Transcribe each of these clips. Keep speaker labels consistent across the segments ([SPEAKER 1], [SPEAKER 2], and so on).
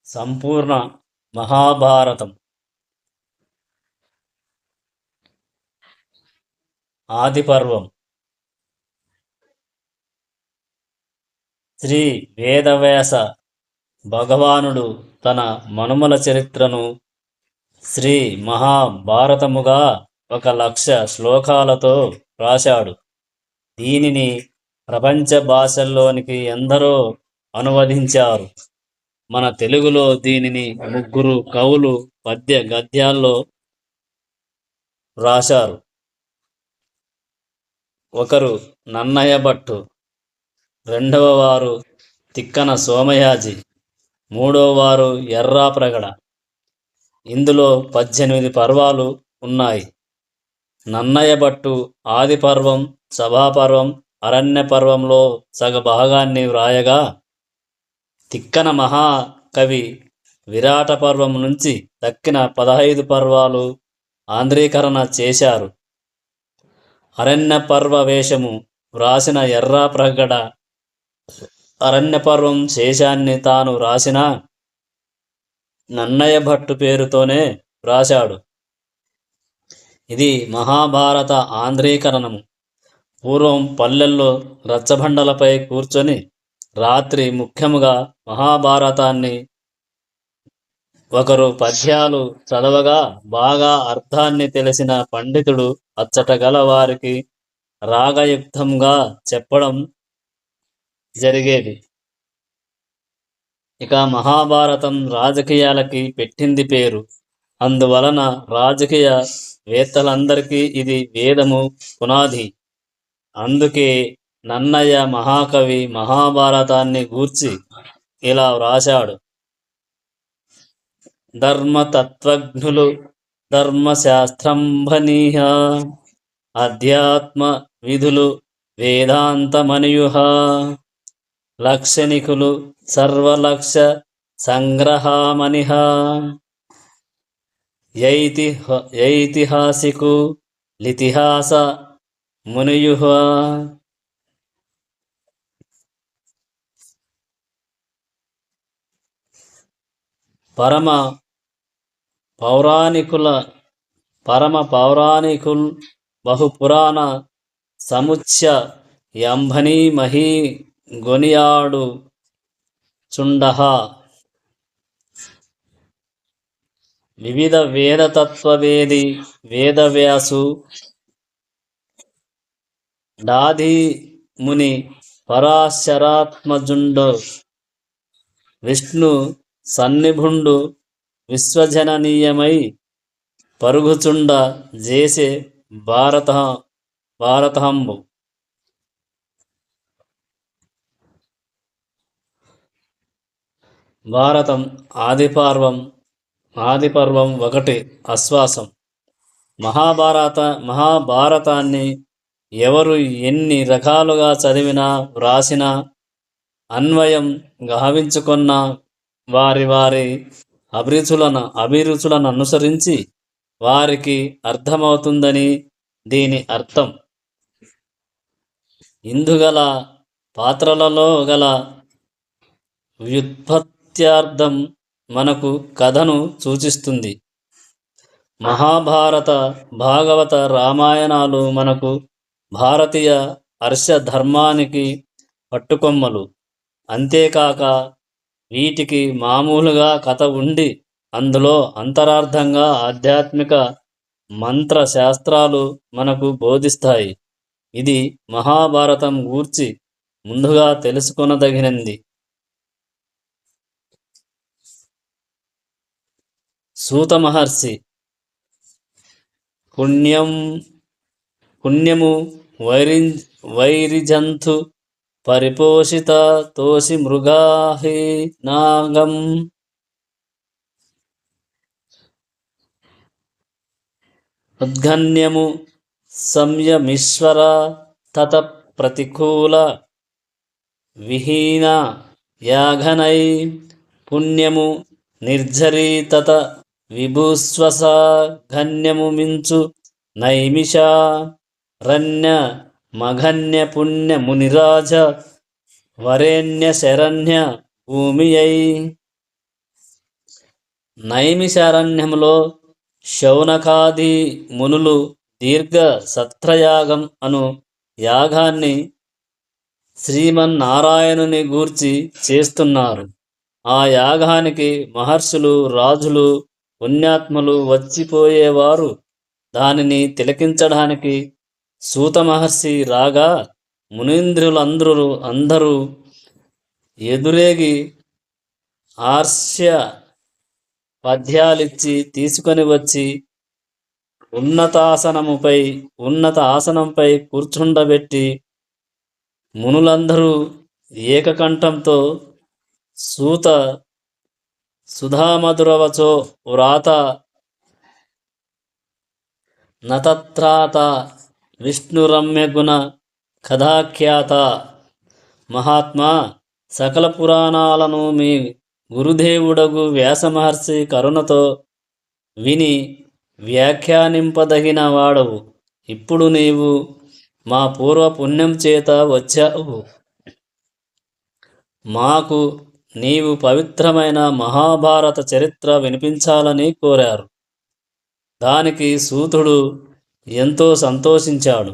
[SPEAKER 1] సంపూర్ణ మహాభారతం ఆదిపర్వం. శ్రీ వేదవ్యాస భగవానుడు తన మనుమల చరిత్రను శ్రీ మహాభారతముగా 1,00,000 శ్లోకాలతో రాశాడు. దీనిని ప్రపంచ భాషల్లోనికి ఎందరో అనువదించారు. మన తెలుగులో దీనిని 3 కవులు పద్య గద్యాల్లో రాశారు. ఒకరు నన్నయ్య భట్టు, రెండవ వారు తిక్కన సోమయాజి, మూడవ వారు ఎర్రాప్రగడ. ఇందులో 18 పర్వాలు ఉన్నాయి. నన్నయ్య భట్టు ఆది పర్వం, సభాపర్వం, అరణ్య పర్వంలో సగ భాగాన్ని వ్రాయగా, తిక్కన మహాకవి విరాట పర్వం నుంచి దక్కిన 15 పర్వాలు ఆంధ్రీకరణ చేశారు. అరణ్య పర్వ వేషము వ్రాసిన ఎర్రాప్రగడ అరణ్య పర్వం శేషాన్ని తాను వ్రాసిన నన్నయ్య భట్టు పేరుతోనే వ్రాశాడు. ఇది మహాభారత ఆంధ్రీకరణము. పూర్వం పల్లెల్లో రచ్చబండలపై కూర్చొని రాత్రి ముఖ్యముగా మహాభారతాన్ని ఒకరు పద్యాలు చదవగా బాగా అర్థాన్ని తెలిసిన పండితుడు అచ్చట గల వారికి రాగయుక్తంగా చెప్పడం జరిగేది. ఇక మహాభారతం రాజకీయాలకి పెట్టింది పేరు. అందువలన రాజకీయ వేత్తలందరికీ ఇది వేదము పునాది. అందుకే నన్నయ్య మహాకవి మహాభారతాన్ని గూర్చి ఇలా వ్రాశాడు. ధర్మతత్వజ్ఞులు ధర్మశాస్త్రంభనీహ, అధ్యాత్మ విధులు వేదాంతమనుయుహ, లక్షణికులు సర్వలక్ష సంగ్రహామనిహ, యైతిహాసికు లితిహాస మునియుహ. పరమ పౌరాణికుల్ బహుపురాణ సముచ్య యంభనీ మహీ గొనియాడు చుండహ. వివిధ వేదతత్వవేది వేదవ్యాసు డాధి ముని పరాశరాత్మజుండు విష్ణు సన్నిభుండు విశ్వజననీయమై పరుగుచుండ జేసే భారతంబు. భారతం ఆదిపర్వం 1 ఆశ్వాసం. మహాభారతాన్ని ఎవరు ఎన్ని రకాలుగా చదివినా వ్రాసినా అన్వయం గావించుకున్న వారి వారి అభిరుచులను అనుసరించి వారికి అర్థమవుతుందని దీని అర్థం. ఇందుగల పాత్రలలో గల వ్యుత్పత్త్యార్థం మనకు కథను సూచిస్తుంది. మహాభారత భాగవత రామాయణాలు మనకు భారతీయ హర్షధర్మానికి పట్టుకొమ్మలు. అంతేకాక వీటికి మామూలుగా కథ ఉండి అందులో అంతరార్థంగా ఆధ్యాత్మిక మంత్ర శాస్త్రాలు మనకు బోధిస్తాయి. ఇది మహాభారతం గూర్చి ముందుగా తెలుసుకొనదగినది. సూత మహర్షి పుణ్యము వైరిజంతు పరిపోషిత తోసి మృగాహి నాగం. ఉద్గన్యము సంయమీశ్వర తత ప్రతికూల విహీన యాఘనై. పుణ్యము నిర్జరీ తత విభుస్వస ఘన్యము మించు నైమిష రణ్య మఘన్య పుణ్య మునిరాజ వరేణ్య శరణ్య భూమియై. నైమిషారణ్యములో శౌనకాది మునులు దీర్ఘ సత్రయాగం అను యాగాన్ని శ్రీమన్నారాయణుని గూర్చి చేస్తున్నారు. ఆ యాగానికి మహర్షులు, రాజులు, పుణ్యాత్ములు వచ్చిపోయేవారు. దానిని తిలకించడానికి సూత మహర్షి రాగా అందరూ ఎదురేగి ఆర్ష్య పద్యాలిచ్చి తీసుకొని వచ్చి ఉన్నత ఆసనంపై కూర్చుండబెట్టి మునులందరూ ఏకకంఠంతో సూత సుధామధురవచో వ్రాత నతత్రాత విష్ణురమ్యగుణ కథాఖ్యాత మహాత్మా, సకల పురాణాలను మీ గురుదేవుడగు వ్యాసమహర్షి కరుణతో విని వ్యాఖ్యానింపదగిన వాడవు. ఇప్పుడు నీవు మా పూర్వ పుణ్యం చేత వచ్చావు. మాకు నీవు పవిత్రమైన మహాభారత చరిత్ర వినిపించాలని కోరారు. దానికి సూతుడు ఎంతో సంతోషించాడు.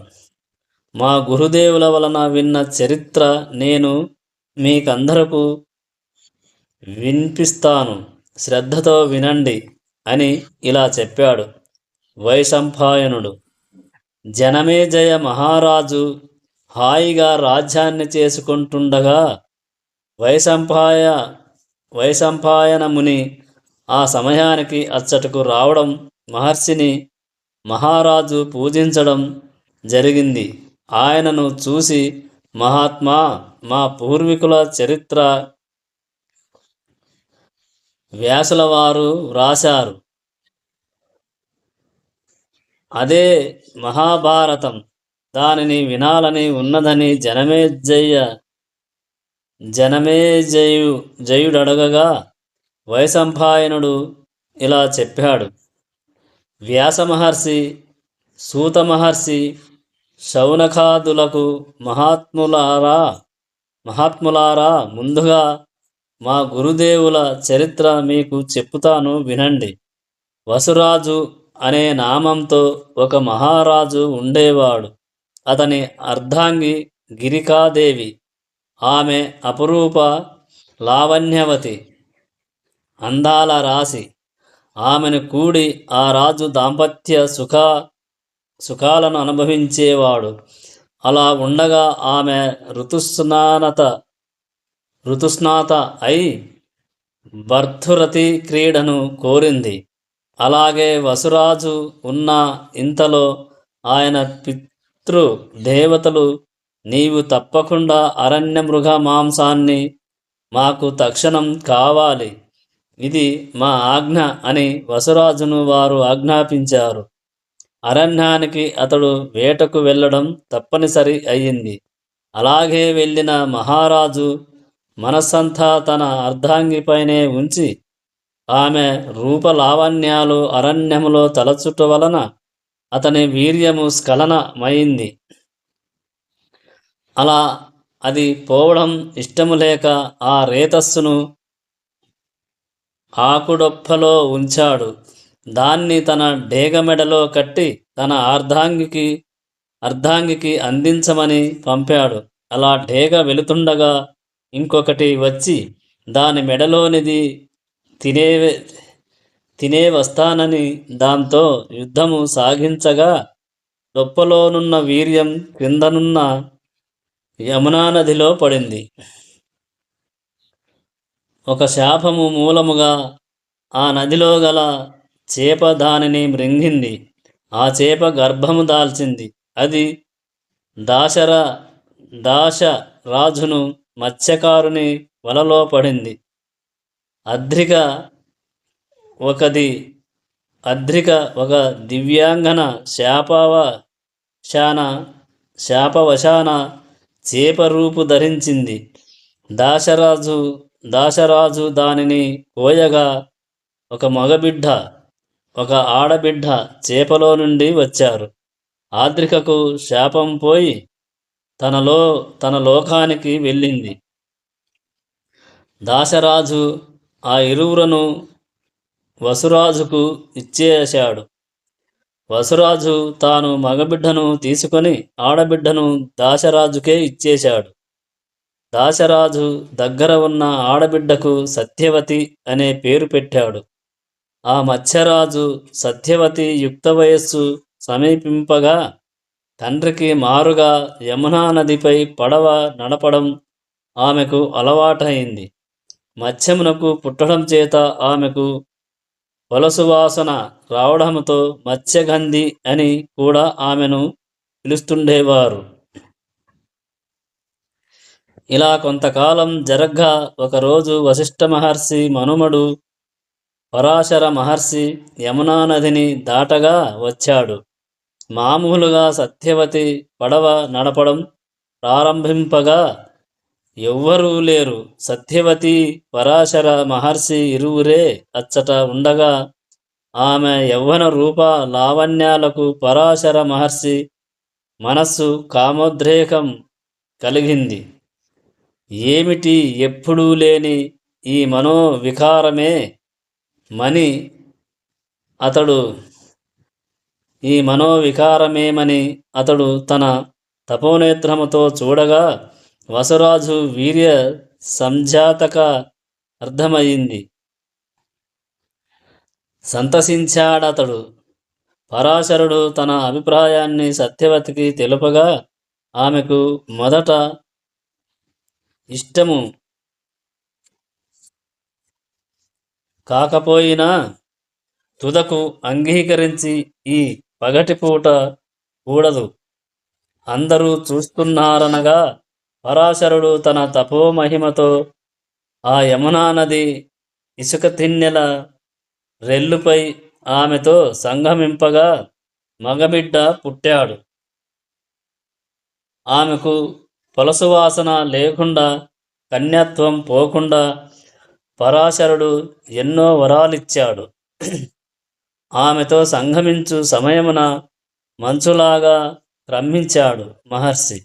[SPEAKER 1] మా గురుదేవుల వలన విన్న చరిత్ర నేను మీకందరకు వినిపిస్తాను, శ్రద్ధతో వినండి అని ఇలా చెప్పాడు వైశంపాయనుడు. జనమేజయ మహారాజు హాయిగా రాజ్యాన్ని చేసుకుంటుండగా వైశంపాయన ముని ఆ సమయానికి అచ్చటకు రావడం, మహర్షిని మహారాజు పూజించడం జరిగింది. ఆయనను చూసి, మహాత్మా, మా పూర్వీకుల చరిత్ర వ్యాసుల వారు వ్రాశారు. అదే మహాభారతం. దానిని వినాలని ఉన్నదని జనమేజయుడడగగా వైశంపాయనుడు ఇలా చెప్పాడు. వ్యాసమహర్షి, సూత మహర్షి, శౌనకాదులకు మహాత్ములారా, ముందుగా మా గురుదేవుల చరిత్ర మీకు చెప్పుతాను, వినండి. వసురాజు అనే నామంతో ఒక మహారాజు ఉండేవాడు. అతని అర్ధాంగి గిరికాదేవి. ఆమె అపురూప లావణ్యవతి, అందాల రాశి. ఆమెను కూడి ఆ రాజు దాంపత్య సుఖాలను అనుభవించేవాడు. అలా ఉండగా ఆమె ఋతుస్నాత అయి భర్తృరతి క్రీడను కోరింది. అలాగే వసురాజు ఉన్న ఇంతలో ఆయన పితృదేవతలు, నీవు తప్పకుండా అరణ్య మృగ మాంసాన్ని మాకు తక్షణం కావాలి, ఇది మా ఆజ్ఞ అని వసురాజును వారు ఆజ్ఞాపించారు. అరణ్యానికి అతడు వేటకు వెళ్ళడం తప్పనిసరి అయ్యింది. అలాగే వెళ్ళిన మహారాజు మనస్సంతా తన అర్ధాంగిపైనే ఉంచి, ఆమె రూపలావణ్యాలు అరణ్యములో తలచుట వలన అతని వీర్యము స్ఖలనమైంది. అలా అది పోవడం ఇష్టము లేక ఆ రేతస్సును ఆకుడొప్పలో ఉంచాడు. దాన్ని తన డేగమెడలో కట్టి తన అర్ధాంగికి అందించమని పంపాడు. అలా డేగ వెళుతుండగా ఇంకొకటి వచ్చి దాని మెడలోనిది తినే వస్తానని దాంతో యుద్ధము సాగించగా డొప్పలోనున్న వీర్యం క్రిందనున్న యమునా నదిలో పడింది. ఒక శాపము మూలముగా ఆ నదిలో గల చేప దానిని మృంగింది. ఆ చేప గర్భము దాల్చింది. అది దాశరాజును మత్స్యకారుని వలలో పడింది. అద్రిక ఒక దివ్యాంగన శాపవశాన చేప రూపు ధరించింది. దాశరాజు దానిని కోయగా ఒక మగబిడ్డ, ఒక ఆడబిడ్డ చేపలో నుండి వచ్చారు. ఆద్రికకు శాపం పోయి తన లోకానికి వెళ్ళింది. దాశరాజు ఆ ఇరువురను వసురాజుకు ఇచ్చేశాడు. వసురాజు తాను మగబిడ్డను తీసుకొని ఆడబిడ్డను దాశరాజుకే ఇచ్చేశాడు. దాశరాజు దగ్గర ఉన్న ఆడబిడ్డకు సత్యవతి అనే పేరు పెట్టాడు. ఆ మత్స్యరాజు సత్యవతి యుక్త వయస్సు సమీపింపగా తండ్రికి మారుగా యమునా నదిపై పడవ నడపడం ఆమెకు అలవాటైంది. మత్స్యమునకు పుట్టడం చేత ఆమెకు వలసువాసన రావడంతో మత్స్యగంధి అని కూడా ఆమెను పిలుస్తుండేవారు. ఇలా కొంతకాలం జరగ్గా ఒకరోజు వశిష్ఠ మహర్షి మనుమడు పరాశర మహర్షి యమునా నదిని దాటగా వచ్చాడు. మామూలుగా సత్యవతి పడవ నడపడం ప్రారంభింపగా ఎవ్వరూ లేరు. సత్యవతి పరాశర మహర్షి ఇరువురే అచ్చట ఉండగా ఆమె యవ్వన రూప లావణ్యాలకు పరాశర మహర్షి మనస్సు కామోద్రేకం కలిగింది. ఏమిటి ఎప్పుడూ లేని ఈ మనోవికారమే మని అతడు ఈ మనోవికారమేమని అతడు తన తపోనేత్రముతో చూడగా వసురాజు వీర్య సంజాతక అర్థమయ్యింది. సంతసించాడతడు. పరాశరుడు తన అభిప్రాయాన్ని సత్యవతికి తెలుపగా ఆమెకు మొదట ఇష్టము కాకపోయినా తుదకు అంగీకరించి ఈ పగటిపూట కూడదు అందరూ చూస్తున్నారనగా పరాశరుడు తన తపోమహిమతో ఆ యమునా నది ఇసుక తిన్నెల రెల్లుపై ఆమెతో సంగమింపగా మగబిడ్డ పుట్టాడు. ఆమెకు పొలసువాసన లేకుండా కన్యత్వం పోకుండా పరాశరుడు ఎన్నో వరాలిచ్చాడు. ఆమెతో సంగమించు సమయమున మంచులాగా క్రమ్మించాడు మహర్షి.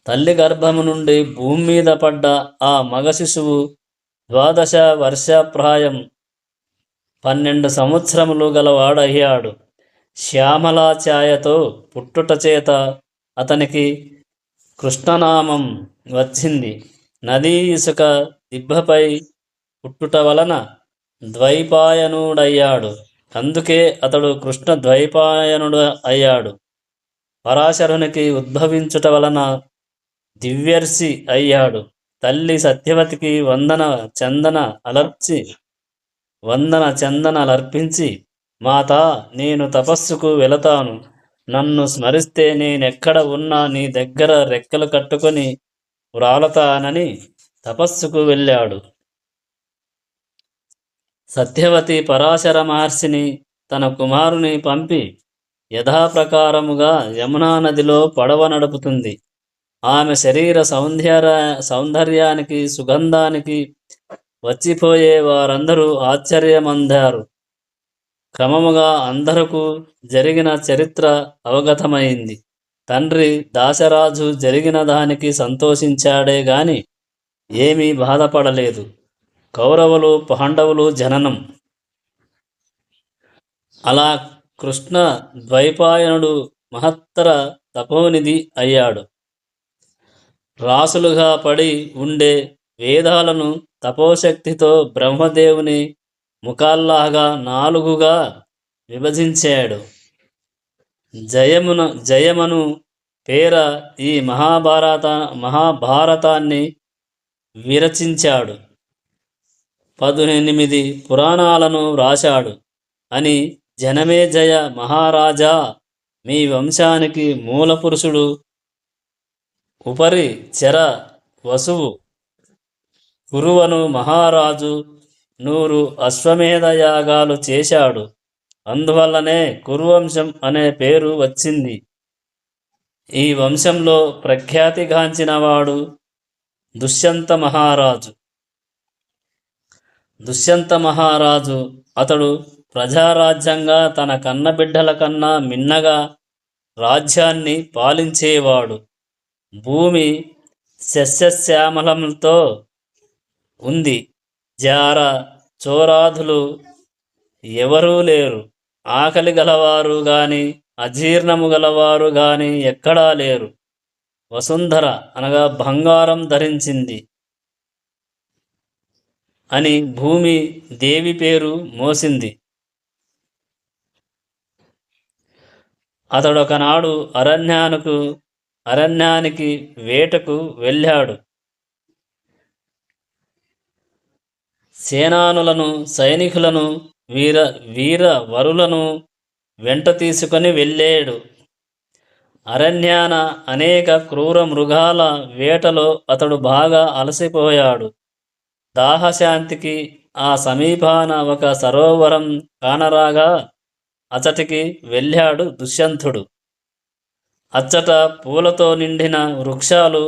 [SPEAKER 1] తల్లి గర్భము నుండి భూమి మీద పడ్డ ఆ మగ శిశువు 12 వర్షప్రాయం 12 సంవత్సరములు గలవాడయ్యాడు. శ్యామలా ఛాయతో పుట్టుట చేత అతనికి కృష్ణనామం వచ్చింది. నదీ ఇసుక దిబ్బపై పుట్టుట వలన ద్వైపాయనుడయ్యాడు. అందుకే అతడు కృష్ణ ద్వైపాయనుడు అయ్యాడు. పరాశరునికి ఉద్భవించుట వలన దివ్యర్షి అయ్యాడు. తల్లి సత్యవతికి వందన చందనలర్పించి మాతా, నేను తపస్సుకు వెళతాను. నన్ను స్మరిస్తే నేనెక్కడ ఉన్నా నీ దగ్గర రెక్కలు కట్టుకొని వ్రాలతానని తపస్సుకు వెళ్ళాడు. సత్యవతి పరాశర మహర్షిని తన కుమారుని పంపి యథాప్రకారముగా యమునా నదిలో పడవ నడుపుతుంది. ఆమె శరీర సౌందర్యానికి సుగంధానికి వచ్చిపోయే వారందరూ ఆశ్చర్యమందారు. క్రమముగా అందరకు జరిగిన చరిత్ర అవగతమైంది. తండ్రి దాశరాజు జరిగిన దానికి సంతోషించాడే గాని ఏమీ బాధపడలేదు. కౌరవులు పాండవులు జననం. అలా కృష్ణ ద్వైపాయనుడు మహత్తర తపోనిధి అయ్యాడు. రాసులుగా పడి ఉండే వేదాలను తపోశక్తితో బ్రహ్మదేవుని ముఖాల్లాగా 4గా విభజించాడు. జయమను పేర ఈ మహాభారతాన్ని విరచించాడు. 18 పురాణాలను వ్రాశాడు అని జనమేజయ మహారాజా, మీ వంశానికి మూల పురుషుడు ఉపరి చెర వసువు కురువను మహారాజు 100 అశ్వమేధ యాగాలు చేశాడు. అందువల్లనే కురువంశం అనే పేరు వచ్చింది. ఈ వంశంలో ప్రఖ్యాతిగాంచినవాడు దుష్యంత మహారాజు. అతడు ప్రజారాజ్యంగా తన కన్నబిడ్డల కన్నా మిన్నగా రాజ్యాన్ని పాలించేవాడు. భూమి సస్యశ్యామలంతో ఉంది. జార చోరాధులు ఎవరూ లేరు. ఆకలి గలవారు గాని అజీర్ణము గలవారు గాని ఎక్కడా లేరు. వసుంధర అనగా బంగారం ధరించింది అని భూమి దేవి పేరు మోసింది. అతడొకనాడు అరణ్యానికి వేటకు వెళ్ళాడు. సేనానులను, సైనికులను, వీర వరులను వెంట తీసుకొని వెళ్ళాడు. అరణ్యాన అనేక క్రూర మృగాల వేటలో అతడు బాగా అలసిపోయాడు. దాహశాంతికి ఆ సమీపాన ఒక సరోవరం కానరాగా అచటికి వెళ్ళాడు దుష్యంతుడు. అచ్చట పూలతో నిండిన వృక్షాలు,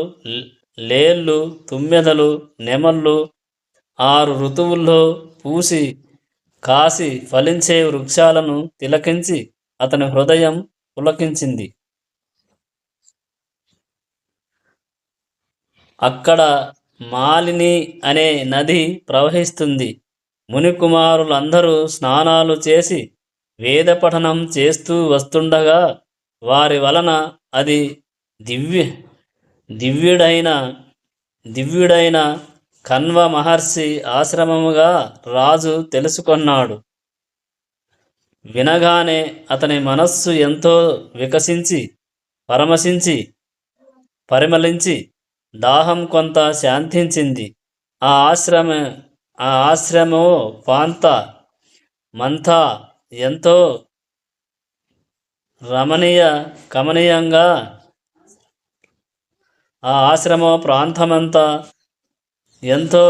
[SPEAKER 1] లేళ్ళు, తుమ్మెదలు, నెమళ్ళు 6 ఋతువుల్లో పూసి కాసి ఫలించే వృక్షాలను తిలకించి అతని హృదయం పులకించింది. అక్కడ మాలిని అనే నది ప్రవహిస్తుంది. మునికుమారులందరూ స్నానాలు చేసి వేద పఠనం చేస్తూ వస్తుండగా వారి వలన అది దివ్యుడైన కణ్వ మహర్షి ఆశ్రమముగా రాజు తెలుసుకొన్నాడు. వినగానే అతని మనస్సు ఎంతో వికసించి పరిమళించి దాహం కొంత శాంతించింది. ఆ ఆశ్రమో పాంత మంతా ఎంతో కమనీయంగా ఆ ఆశ్రమ ప్రాంతమంతా ఎంతో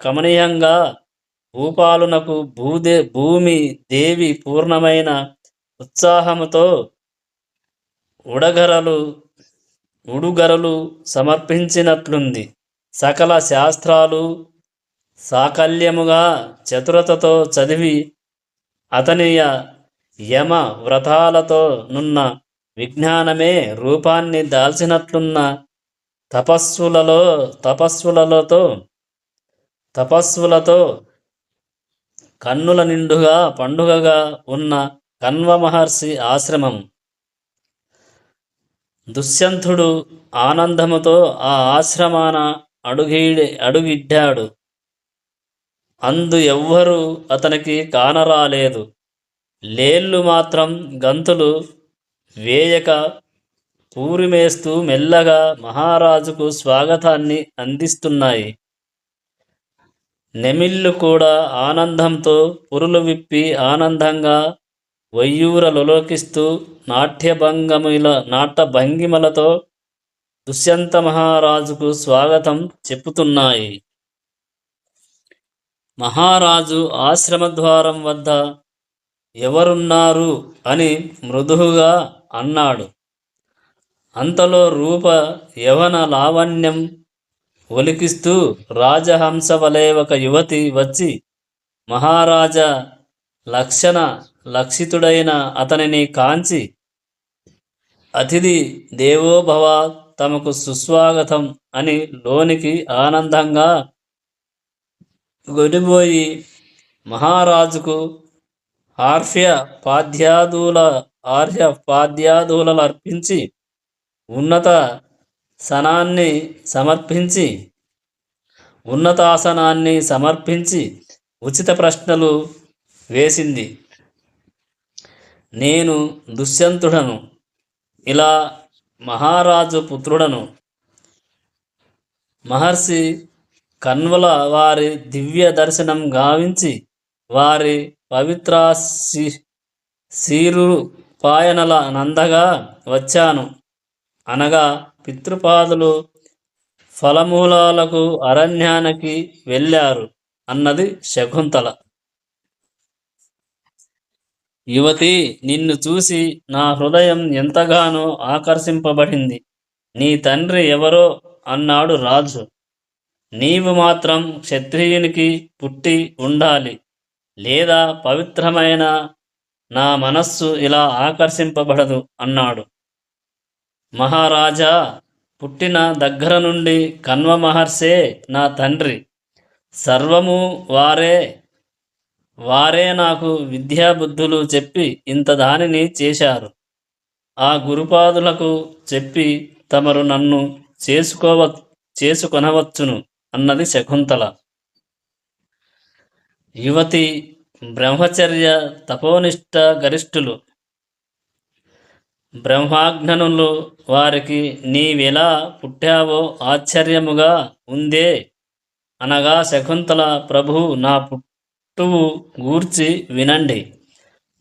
[SPEAKER 1] కమనీయంగా భూపాలునకు భూమి దేవి పూర్ణమైన ఉత్సాహముతో ఉడుగరలు సమర్పించినట్లుంది. సకల శాస్త్రాలు సాకల్యముగా చతురతతో చదివి అతనియ యమ వ్రతాలతో నున్న విజ్ఞానమే రూపాన్ని దాల్చినట్లున్న తపస్సులతో కన్నుల నిండుగా పండుగగా ఉన్న కణ్వ మహర్షి ఆశ్రమం. దుష్యంతుడు ఆనందముతో ఆ ఆశ్రమాన అడుగిడ్డాడు. అందు ఎవ్వరూ అతనికి కానరాలేదు. లేళ్ళు మాత్రం గంతులు వేయక పూరిమేస్తూ మెల్లగా మహారాజుకు స్వాగతాన్ని అందిస్తున్నాయి. నెమిళ్ళు కూడా ఆనందంతో పురులు విప్పి ఆనందంగా వయ్యూరలొలోకిస్తూ నాట్యభంగిమలతో దుష్యంత మహారాజుకు స్వాగతం చెప్పుతున్నాయి. మహారాజు ఆశ్రమద్వారం వద్ద ఎవరున్నారు అని మృదువుగా అన్నాడు. అంతలో రూప యవన లావణ్యం ఒలికిస్తూ రాజహంస వలె ఒక యువతి వచ్చి మహారాజా లక్షితుడైన అతనిని కాంచి అతిథి దేవోభవ, తమకు సుస్వాగతం అని లోనికి ఆనందంగా గొనిపోయి మహారాజుకు ఆర్ఘ్యపాద్యాదులు అర్పించి ఉన్నతాసనాన్ని సమర్పించి ఉచిత ప్రశ్నలు వేసింది. నేను దుష్యంతుడను, ఇలా మహారాజు పుత్రుడను. మహర్షి కణ్వుల వారి దివ్య దర్శనం గావించి వారి పవిత్ర పాయనల నందగా వచ్చాను అనగా పితృపాదులు ఫలమూలాలకు అరణ్యానికి వెళ్ళారు అన్నది శకుంతల. యువతి, నిన్ను చూసి నా హృదయం ఎంతగానో ఆకర్షింపబడింది. నీ తండ్రి ఎవరో అన్నాడు రాజు. నీవు మాత్రం క్షత్రియునికి పుట్టి ఉండాలి, లేదా పవిత్రమైన నా మనస్సు ఇలా ఆకర్షింపబడదు అన్నాడు. మహారాజా, పుట్టిన దగ్గర నుండి కణ్వ మహర్షే నా తండ్రి. సర్వము వారే వారే నాకు విద్యాబుద్ధులు చెప్పి ఇంత దానిని చేశారు. ఆ గురుపాదులకు చెప్పి తమరు నన్ను చేసుకొనవచ్చును అన్నది శకుంతల. యువతి బ్రహ్మచర్య తపోనిష్ట గరిష్ఠులు బ్రహ్మాజ్ఞనులు వారికి నీవెలా పుట్టావో ఆశ్చర్యముగా ఉందే అనగా శకుంతల ప్రభు నా పుట్టువు గూర్చి వినండి.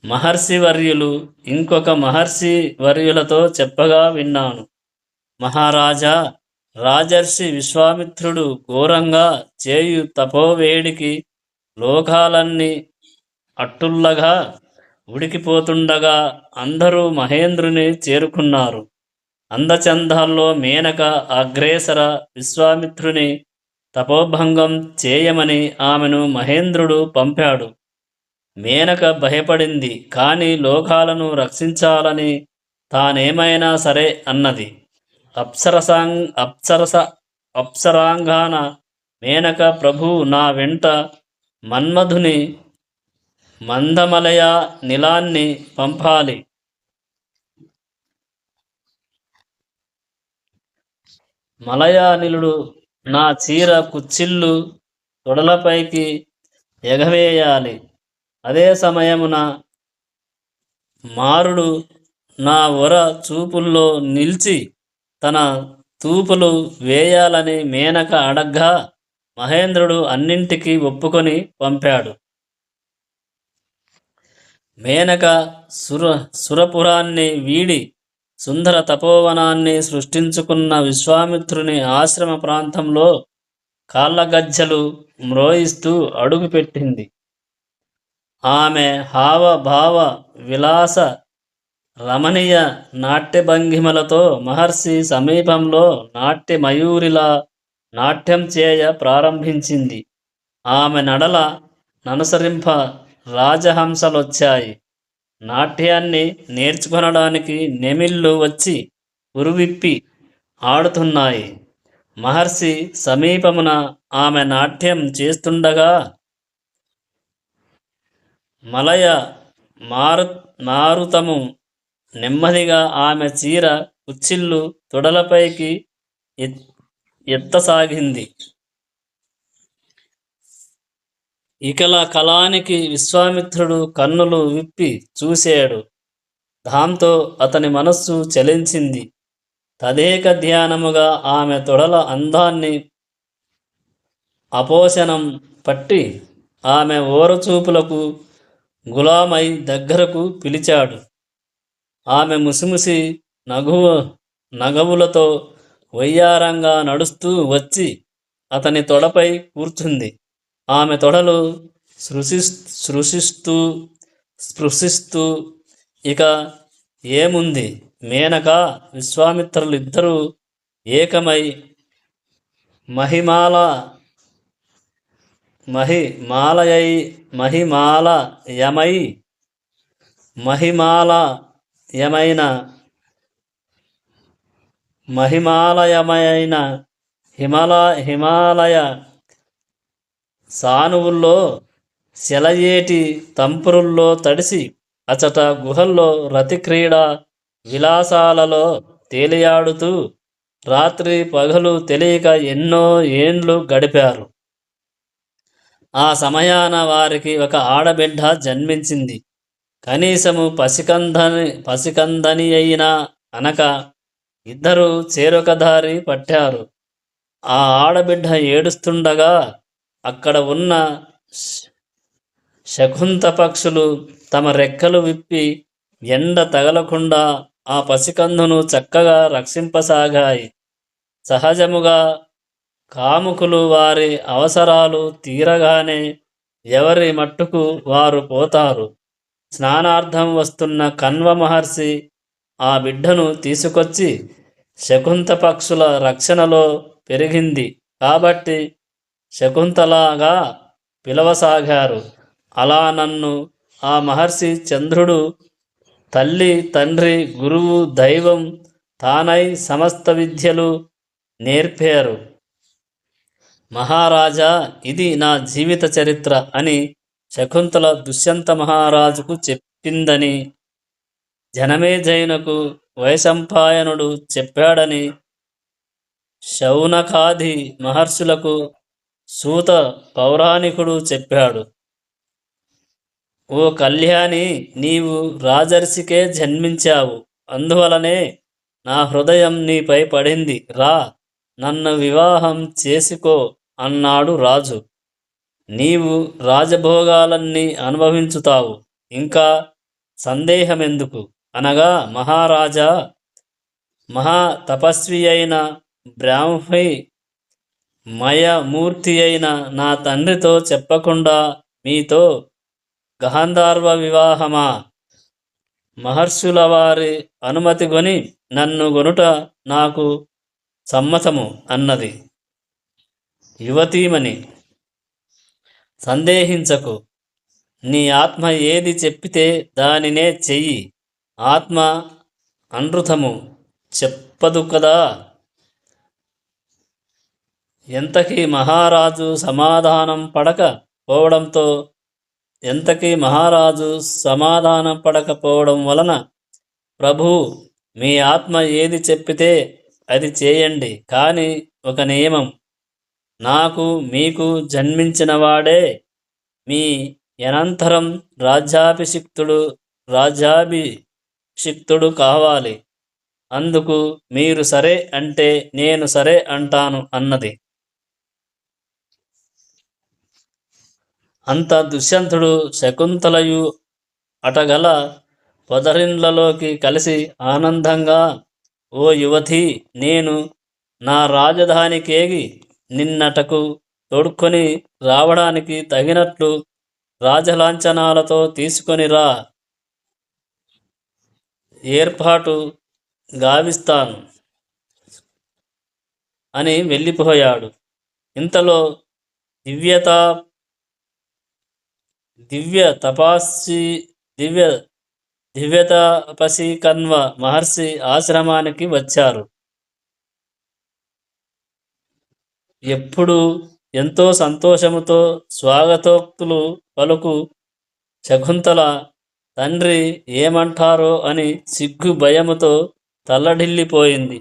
[SPEAKER 1] మహర్షి వర్యులు ఇంకొక మహర్షి వర్యులతో చెప్పగా విన్నాను. మహారాజా, రాజర్షి విశ్వామిత్రుడు ఘోరంగా చేయు తపోవేడికి లోకాలన్నీ అట్టుల్లగా ఉడికిపోతుండగా అందరూ మహేంద్రుని చేరుకున్నారు. అందచందాల్లో మేనక అగ్రేసర విశ్వామిత్రుని తపోభంగం చేయమని ఆమెను మహేంద్రుడు పంపాడు. మేనక భయపడింది, కానీ లోకాలను రక్షించాలని తానేమైనా సరే అన్నది. అప్సరాంగాన మేనక ప్రభు నా వెంట మన్మధుని మందమలయ నిలాన్ని పంపాలి. మలయానిలుడు నా చీర కుచ్చిళ్ళు తొడలపైకి ఎగవేయాలి. అదే సమయమున మారుడు నా ఒర చూపుల్లో నిలిచి తన తూపులు వేయాలని మేనక అడగ్గా మహేంద్రుడు అన్నింటికీ ఒప్పుకొని పంపాడు. మేనక సురపురాన్ని వీడి సుందర తపోవనాన్ని సృష్టించుకున్న విశ్వామిత్రుని ఆశ్రమ ప్రాంతంలో కాళ్ళగజ్జలు మ్రోయిస్తూ అడుగుపెట్టింది. ఆమె హావభావ విలాస రమణీయ నాట్యభంగిమలతో మహర్షి సమీపంలో నాట్యమయూరిలా నాట్యం చేయ ప్రారంభించింది. ఆమె నడల ననుసరింప రాజహంసలొచ్చాయి. నాట్యాన్ని నేర్చుకొనడానికి నెమిళ్ళు వచ్చి ఉరువిప్పి ఆడుతున్నాయి. మహర్షి సమీపమున ఆమె నాట్యం చేస్తుండగా మలయ మారుతము నెమ్మదిగా ఆమె చీర కుచ్చిళ్ళు తొడలపైకి ఎత్తసాగింది. ఇకలా కళానికి విశ్వామిత్రుడు కన్నులు విప్పి చూశాడు. దాంతో అతని మనస్సు చలించింది. తదేక ధ్యానముగా ఆమె తొడల అందాన్ని అపోషణం పట్టి ఆమె ఓరచూపులకు గులామై దగ్గరకు పిలిచాడు. ఆమె ముసిముసి నగవులతో వయ్యారంగా నడుస్తూ వచ్చి అతని తొడపై కూర్చుంది. ఆమె తొడలు స్పృశిస్తూ ఇక ఏముంది, మేనక విశ్వామిత్రులిద్దరూ ఏకమై మహిమాలయమైన హిమాలయ సానువుల్లో సెలయేటి తంపురుల్లో తడిసి అచట గుహల్లో రతిక్రీడా విలాసాలలో తేలియాడుతూ రాత్రి పగలు తెలియక ఎన్నో ఏండ్లు గడిపారు. ఆ సమయాన వారికి ఒక ఆడబిడ్డ జన్మించింది. కనీసము పసికందని అయినా అనక ఇద్దరు చేరొక దారి పట్టారు. ఆ ఆడబిడ్డ ఏడుస్తుండగా అక్కడ ఉన్న శకుంత పక్షులు తమ రెక్కలు విప్పి ఎండ తగలకుండా ఆ పసికందును చక్కగా రక్షింపసాగాయి. సహజముగా కాముకులు వారి అవసరాలు తీరగానే ఎవరి మట్టుకు వారు పోతారు. స్నానార్థం వస్తున్న కణ్వ మహర్షి ఆ బిడ్డను తీసుకొచ్చి శకుంత పక్షుల రక్షణలో పెరిగింది కాబట్టి శకుంతలాగా పిలవసాగారు. అలా నన్ను ఆ మహర్షి చంద్రుడు తల్లి, తండ్రి, గురువు, దైవం తానై సమస్త విద్యలు నేర్పారు. మహారాజా, ఇది నా జీవిత చరిత్ర అని శకుంతల దుష్యంత మహారాజుకు చెప్పిందని, జనమేజయునకు వైశంపాయనుడు చెప్పాడని, శౌనకాది మహర్షులకు సూత పౌరాణికుడు చెప్పాడు. ఓ కళ్యాణి, నీవు రాజర్షికే జన్మించావు. అందువలనే నా హృదయం నీపై పడింది. రా, నన్ను వివాహం చేసుకో అన్నాడు రాజు. నీవు రాజభోగాలన్నీ అనుభవించుతావు, ఇంకా సందేహమెందుకు అనగా, మహారాజా, మహా తపస్వి అయిన బ్రాహ్మీ మయమూర్తి అయిన నా తండ్రితో చెప్పకుండా మీతో గాంధర్వ వివాహమా? మహర్షుల వారి అనుమతి కొని నన్ను గొనుట నాకు సమ్మతము అన్నది. యువతీమణి, సందేహించకు. నీ ఆత్మ ఏది చెప్పితే దానినే చెయ్యి. ఆత్మ అనృతము చెప్పదు కదా. ఎంతకీ మహారాజు సమాధానం పడకపోవడం వలన, ప్రభు, మీ ఆత్మ ఏది చెప్పితే అది చేయండి. కానీ ఒక నియమం, నాకు మీకు జన్మించిన వాడే మీ అనంతరం రాజ్యాభిషిక్తుడు కావాలి. అందుకు మీరు సరే అంటే నేను సరే అంటాను అన్నది. అంత దుష్యంతుడు శకుంతలయు అటగల పొదరిండ్లలోకి కలిసి ఆనందంగా, ఓ యువతి, నేను నా రాజధానికేగి నిన్నటకు తోడ్కొని రావడానికి తగినట్లు రాజలాంఛనాలతో తీసుకొని రా, ఏర్పాటు గావిస్తాను అని వెళ్ళిపోయాడు. ఇంతలో దివ్యతపసి కన్వ మహర్షి ఆశ్రమానికి వచ్చారు. ఎప్పుడు ఎంతో సంతోషముతో స్వాగతోక్తులు పలుకు శకుంతల తండ్రి ఏమంటారో అని సిగ్గు భయముతో తల్లడిల్లిపోయింది.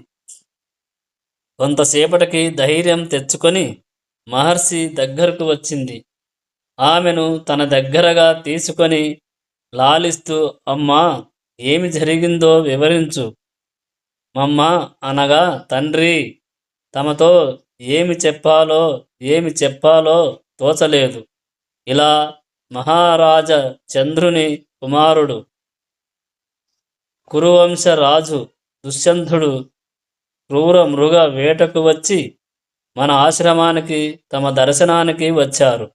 [SPEAKER 1] కొంతసేపటికి ధైర్యం తెచ్చుకొని మహర్షి దగ్గరకు వచ్చింది. ఆమెను తన దగ్గరగా తీసుకొని లాలిస్తూ, అమ్మా, ఏమి జరిగిందో వివరించు మమ్మా అనగా, తండ్రి తమతో ఏమి చెప్పాలో తోచలేదు. ఇలా మహారాజ చంద్రుని కుమారుడు కురువంశరాజు దుష్యంతుడు క్రూర మృగ వేటకు వచ్చి మన ఆశ్రమానికి తమ దర్శనానికి వచ్చారు.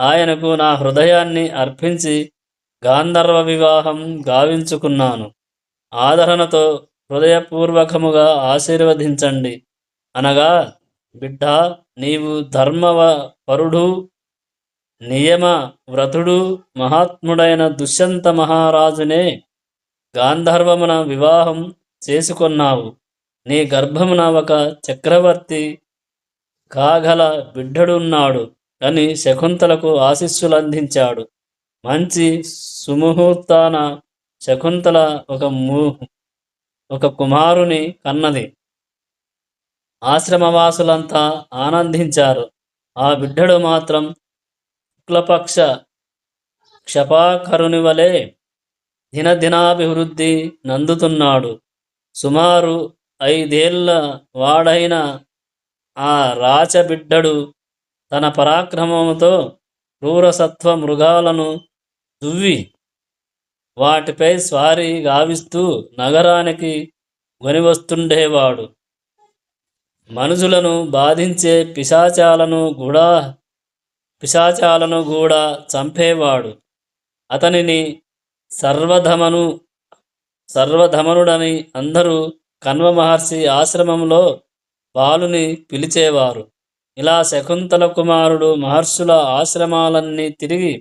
[SPEAKER 1] ఆయనకు నా హృదయాన్ని అర్పించి గాంధర్వ వివాహం గావించుకున్నాను. ఆదరణతో హృదయపూర్వకముగా ఆశీర్వదించండి అనగా, బిడ్డా, నీవు ధర్మపరుడు, నియమ వ్రతుడు, మహాత్ముడైన దుష్యంత మహారాజునే గాంధర్వమున వివాహం చేసుకొన్నావు. నీ గర్భమున ఒక చక్రవర్తి కాగల బిడ్డడున్నాడు అని శకుంతలకు ఆశీస్సులందించాడు. మంచి సుముహూర్తాన శకుంతల ఒక కుమారుని కన్నది. ఆశ్రమవాసులంతా ఆనందించారు. ఆ బిడ్డడు మాత్రం శుక్లపక్ష క్షపాకరుని వలె దినదినాభివృద్ధి నందుతున్నాడు. సుమారు 5 ఏళ్ల వాడైన ఆ రాచబిడ్డడు తన పరాక్రమముతో క్రూరసత్వ మృగాలను దువ్వి వాటిపై స్వారీ గావిస్తూ నగరానికి గొనివస్తుండేవాడు. మనుషులను బాధించే పిశాచాలను కూడా చంపేవాడు. అతనిని సర్వధమనుడని అందరూ కన్వ మహర్షి ఆశ్రమంలో బాలుని పిలిచేవారు. ఇలా శకుంతల కుమారుడు మహర్షుల ఆశ్రమాలన్నీ తిరిగి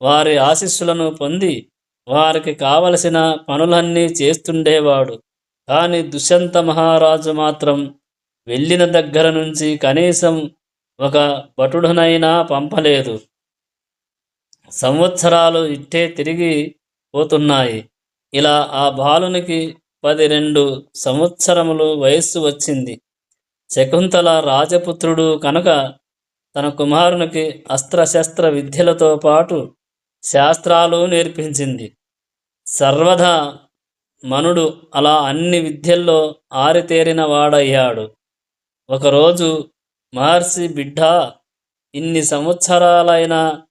[SPEAKER 1] వారి ఆశీస్సులను పొంది వారికి కావలసిన పనులన్నీ చేస్తుండేవాడు. కానీ దుష్యంత మహారాజు మాత్రం వెళ్ళిన దగ్గర నుంచి కనీసం ఒక భటుడనైనా పంపలేదు. సంవత్సరాలు ఇట్టే తిరిగి పోతున్నాయి. ఇలా ఆ బాలునికి 12 సంవత్సరములు వయస్సు వచ్చింది. శకుంతల రాజపుత్రుడు కనుక తన కుమారునికి అస్త్రశస్త్ర విద్యలతో పాటు శాస్త్రాలు నేర్పించింది. సర్వదా మనుడు అలా అన్ని విద్యల్లో ఆరితేరిన వాడయ్యాడు. ఒకరోజు మహర్షి, బిడ్డా, ఇన్ని సంవత్సరాలైనా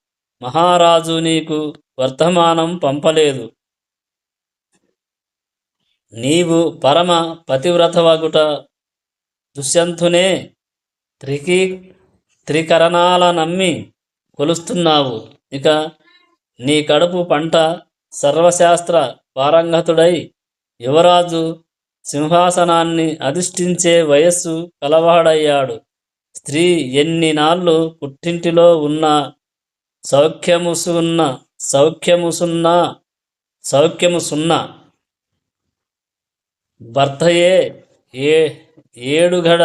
[SPEAKER 1] మహారాజు నీకు వర్తమానం పంపలేదు. నీవు పరమ పతివ్రతవగుట దుష్యంతునే త్రికరణాల నమ్మి కొలుస్తున్నావు. ఇక నీ కడుపు పంట సర్వశాస్త్ర పారంగతుడై యువరాజు సింహాసనాన్ని అధిష్ఠించే వయస్సు కలవాడయ్యాడు. స్త్రీ ఎన్ని నాళ్ళు పుట్టింటిలో ఉన్న సౌఖ్యము సున్నా భర్తయే ఏడుగడ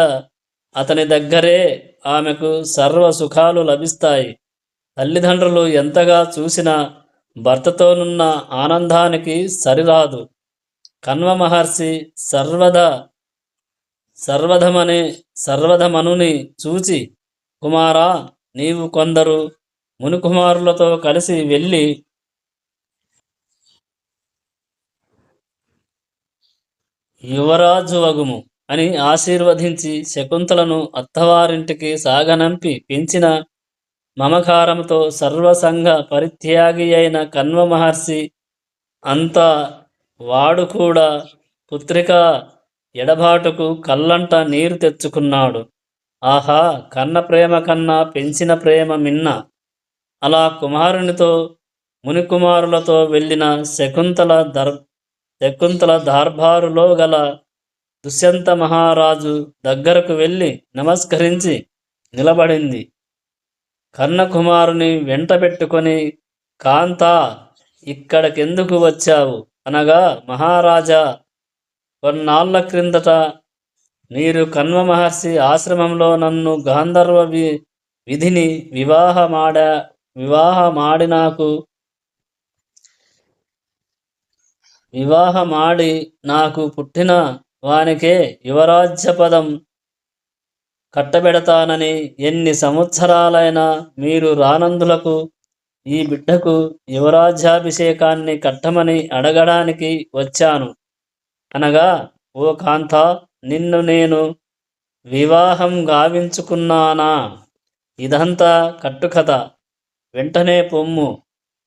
[SPEAKER 1] అతని దగ్గరే ఆమెకు సర్వ సుఖాలు లభిస్తాయి. తల్లిదండ్రులు ఎంతగా చూసినా భర్తతోనున్న ఆనందానికి సరిరాదు. కన్వ మహర్షి సర్వధమనుని చూచి, కుమారా, నీవు కొందరు మునికుమారులతో కలిసి వెళ్ళి యువరాజు వగుము అని ఆశీర్వదించి శకుంతలను అత్తవారింటికి సాగనంపి పెంచిన మమకారంతో సర్వసంగ పరిత్యాగి అయిన కన్వ మహర్షి అంతా వాడు కూడా పుత్రిక ఎడబాటుకు కళ్ళంట నీరు తెచ్చుకున్నాడు. ఆహా, కన్న ప్రేమ కన్నా పెంచిన ప్రేమ మిన్న. అలా కుమారునితో మునికుమారులతో వెళ్ళిన శకుంతల దర్బారులో గల దుష్యంత మహారాజు దగ్గరకు వెళ్ళి నమస్కరించి నిలబడింది. కన్నకుమారుని వెంట పెట్టుకొని, కాంతా, ఇక్కడికెందుకు వచ్చావు అనగా, మహారాజా, కొన్నాళ్ల క్రిందట మీరు కన్వ మహర్షి ఆశ్రమంలో నన్ను గాంధర్వ విధిని వివాహమాడి నాకు పుట్టిన వానికే యువరాజ్యపదం కట్టబెడతానని ఎన్ని సంవత్సరాలైనా మీరు రానందులకు ఈ బిడ్డకు యువరాజ్యాభిషేకాన్ని కట్టమని అడగడానికి వచ్చాను అనగా, ఓ కాంత, నిన్ను నేను వివాహం గావించుకున్నానా? ఇదంతా కట్టుకథ. వెంటనే పొమ్ము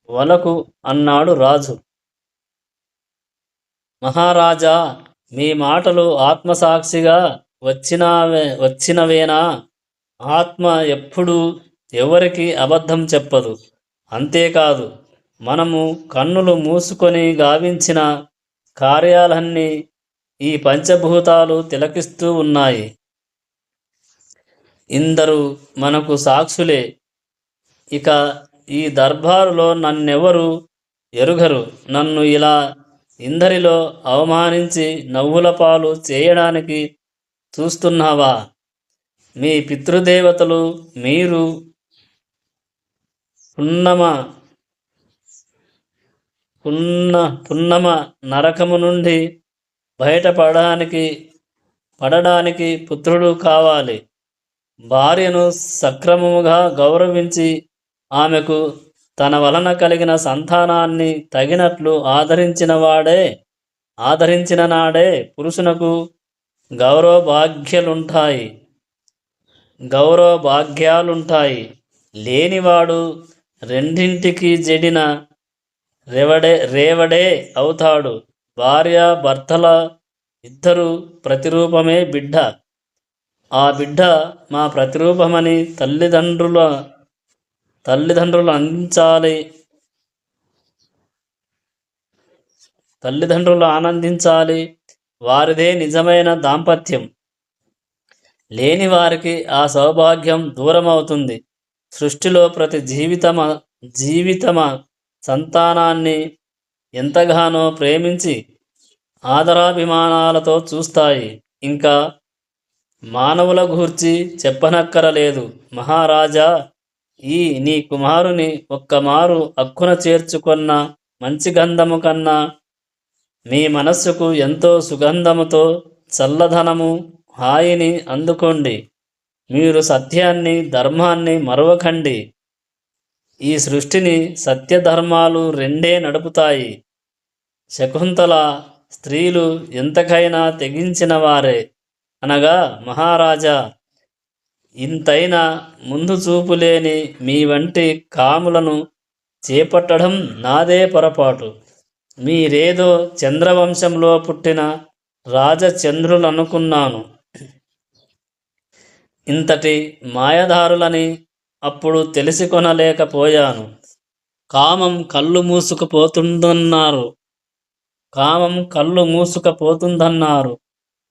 [SPEAKER 1] వలకు అన్నాడు రాజు. మహారాజా, మీ మాటలు ఆత్మసాక్షిగా వచ్చినవేనా? ఆత్మ ఎప్పుడూ ఎవరికి అబద్ధం చెప్పదు. అంతేకాదు, మనము కన్నులు మూసుకొని గావించిన కార్యాలన్నీ ఈ పంచభూతాలు తిలకిస్తూ ఉన్నాయి. ఇందరూ మనకు సాక్షులే. ఇక ఈ దర్బారులో నన్నెవరు ఎరుగరు. నన్ను ఇలా ఇందరిలో అవమానించి నవ్వుల పాలు చేయడానికి చూస్తున్నావా? మీ పితృదేవతలు మీరు పున్నమ నరకము నుండి పడడానికి పుత్రుడు కావాలి. భార్యను సక్రమముగా గౌరవించి ఆమెకు తన వలన కలిగిన సంతానాన్ని తగినట్లు ఆదరించిన నాడే పురుషునకు గౌరవభాగ్యాలుంటాయి. లేనివాడు రెండింటికి జడిన రేవడే అవుతాడు. భార్య భర్తల ఇద్దరు ప్రతిరూపమే బిడ్డ. ఆ బిడ్డ మా ప్రతిరూపమని తల్లిదండ్రులు ఆనందించాలి. వారిదే నిజమైన దాంపత్యం. లేని వారికి ఆ సౌభాగ్యం దూరమవుతుంది. సృష్టిలో ప్రతి జీవితమ సంతానాన్ని ఎంతగానో ప్రేమించి ఆదరాభిమానాలతో చూస్తాయి. ఇంకా మానవుల గూర్చి చెప్పనక్కరలేదు మహారాజా. ఈ నీ కుమారుని ఒక్కమారు అక్కున చేర్చుకొన్న మంచి గంధము కన్నా మీ మనస్సుకు ఎంతో సుగంధముతో చల్లదనము హాయిని అందుకోండి. మీరు సత్యాన్ని ధర్మాన్ని మరవకండి. ఈ సృష్టిని సత్యధర్మాలు రెండే నడుపుతాయి. శకుంతల స్త్రీలు ఎంతకైనా తెగించిన వారే. అనగా మహారాజా, ఇంతైనా ముందు చూపు లేని మీ వంటి కాములను చేపట్టడం నాదే పొరపాటు. మీరేదో చంద్రవంశంలో పుట్టిన రాజచంద్రులనుకున్నాను. ఇంతటి మాయదారులని అప్పుడు తెలిసికొనలేకపోయాను. కామం కళ్ళు మూసుకుపోతుందన్నారు.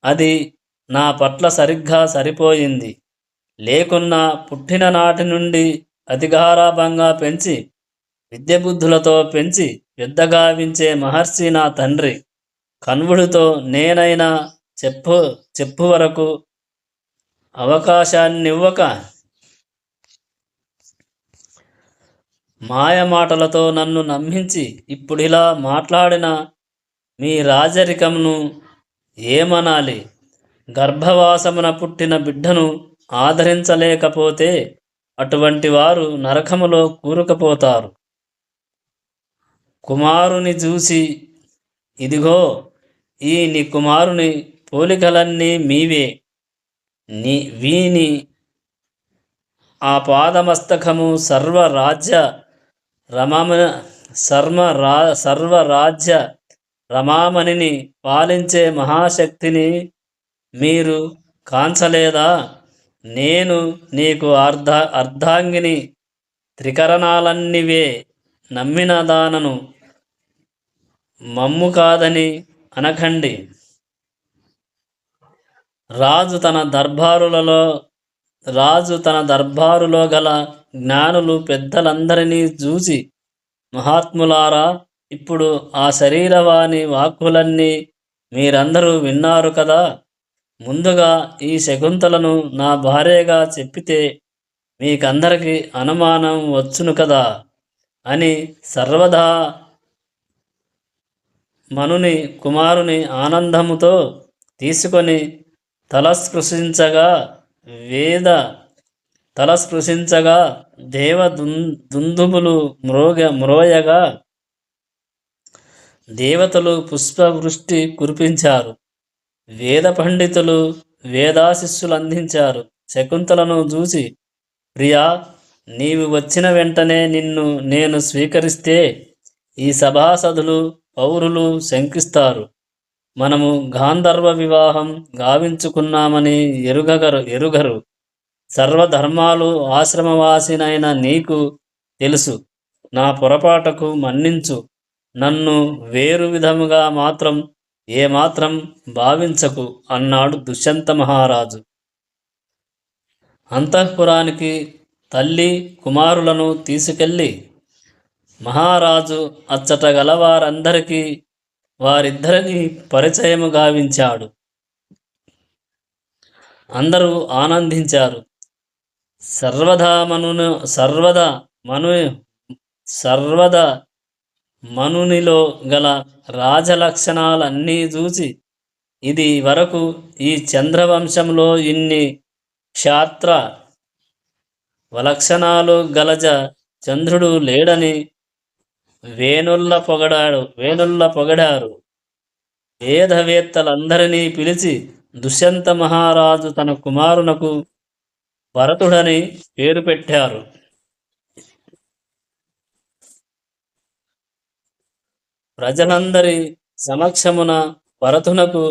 [SPEAKER 1] అది నా పట్ల సరిగ్గా సరిపోయింది. లేకున్నా పుట్టిన నాటి నుండి అతిగారాభంగా పెంచి విద్యబుద్ధులతో పెంచి పెద్దగావించే మహర్షి నా తండ్రి. కన్వుడితో నేనైనా చెప్పు వరకు అవకాశాన్నివ్వక మాయమాటలతో నన్ను నమ్మించి ఇప్పుడిలా మాట్లాడిన మీ రాజరికంను ఏమనాలి? గర్భవాసమున పుట్టిన బిడ్డను ఆదరించలేకపోతే అటువంటి వారు నరకములో కూరుకుపోతారు. కుమారుని చూసి, ఇదిగో ఈ నీ కుమారుని పోలికలన్నీ మీవే. వీని ఆ పాదమస్తకము సర్వరాజ్య రమామణిని పాలించే మహాశక్తిని మీరు కాంచలేదా? నేను నీకు అర్ధాంగిని త్రికరణాలన్నివే. నమ్మిన దానను మమ్ము కాదని అనకండి. రాజు తన దర్బారులో గల జ్ఞానులు పెద్దలందరినీ చూసి, మహాత్ములారా, ఇప్పుడు ఆ శరీరవాణి వాక్కులన్నీ మీరందరూ విన్నారు కదా. ముందుగా ఈ శకుంతలను నా భార్యగా చెప్పితే మీకందరికీ అనుమానం వచ్చును కదా అని సర్వదా మనుని కుమారుని ఆనందముతో తీసుకొని తలస్పృశించగా దుందుబులు మ్రోయగా దేవతలు పుష్పవృష్టి కురిపించారు. వేద పండితులు వేదాశిస్సులు అందించారు. శకుంతలను చూసి, ప్రియా, నీవు వచ్చిన వెంటనే నిన్ను నేను స్వీకరిస్తే ఈ సభాసదులు పౌరులు శంకిస్తారు. మనము గాంధర్వ వివాహం గావించుకున్నామని ఎరుగరు. సర్వధర్మాలు ఆశ్రమవాసినైన నీకు తెలుసు. నా పొరపాటుకు మన్నించు. నన్ను వేరు విధముగా మాత్రం ఏమాత్రం భావించకు అన్నాడు దుష్యంత మహారాజు. అంతఃపురానికి తల్లి కుమారులను తీసుకెళ్ళి మహారాజు అచ్చట గలవారందరికీ వారిద్దరిని పరిచయము గావించాడు. అందరూ ఆనందించారు. సర్వద మనునిలో గల రాజలక్షణాలన్నీ చూసి, ఇది వరకు ఈ చంద్రవంశంలో ఇన్ని క్షాత్ర వలక్షణాలు గలజ చంద్రుడు లేడని వేణుల్ల పొగడారు. వేదవేత్తలందరినీ పిలిచి దుష్యంత మహారాజు తన కుమారునకు భరతుడని పేరు పెట్టారు. ప్రజలందరి సమక్షమున భరతునకు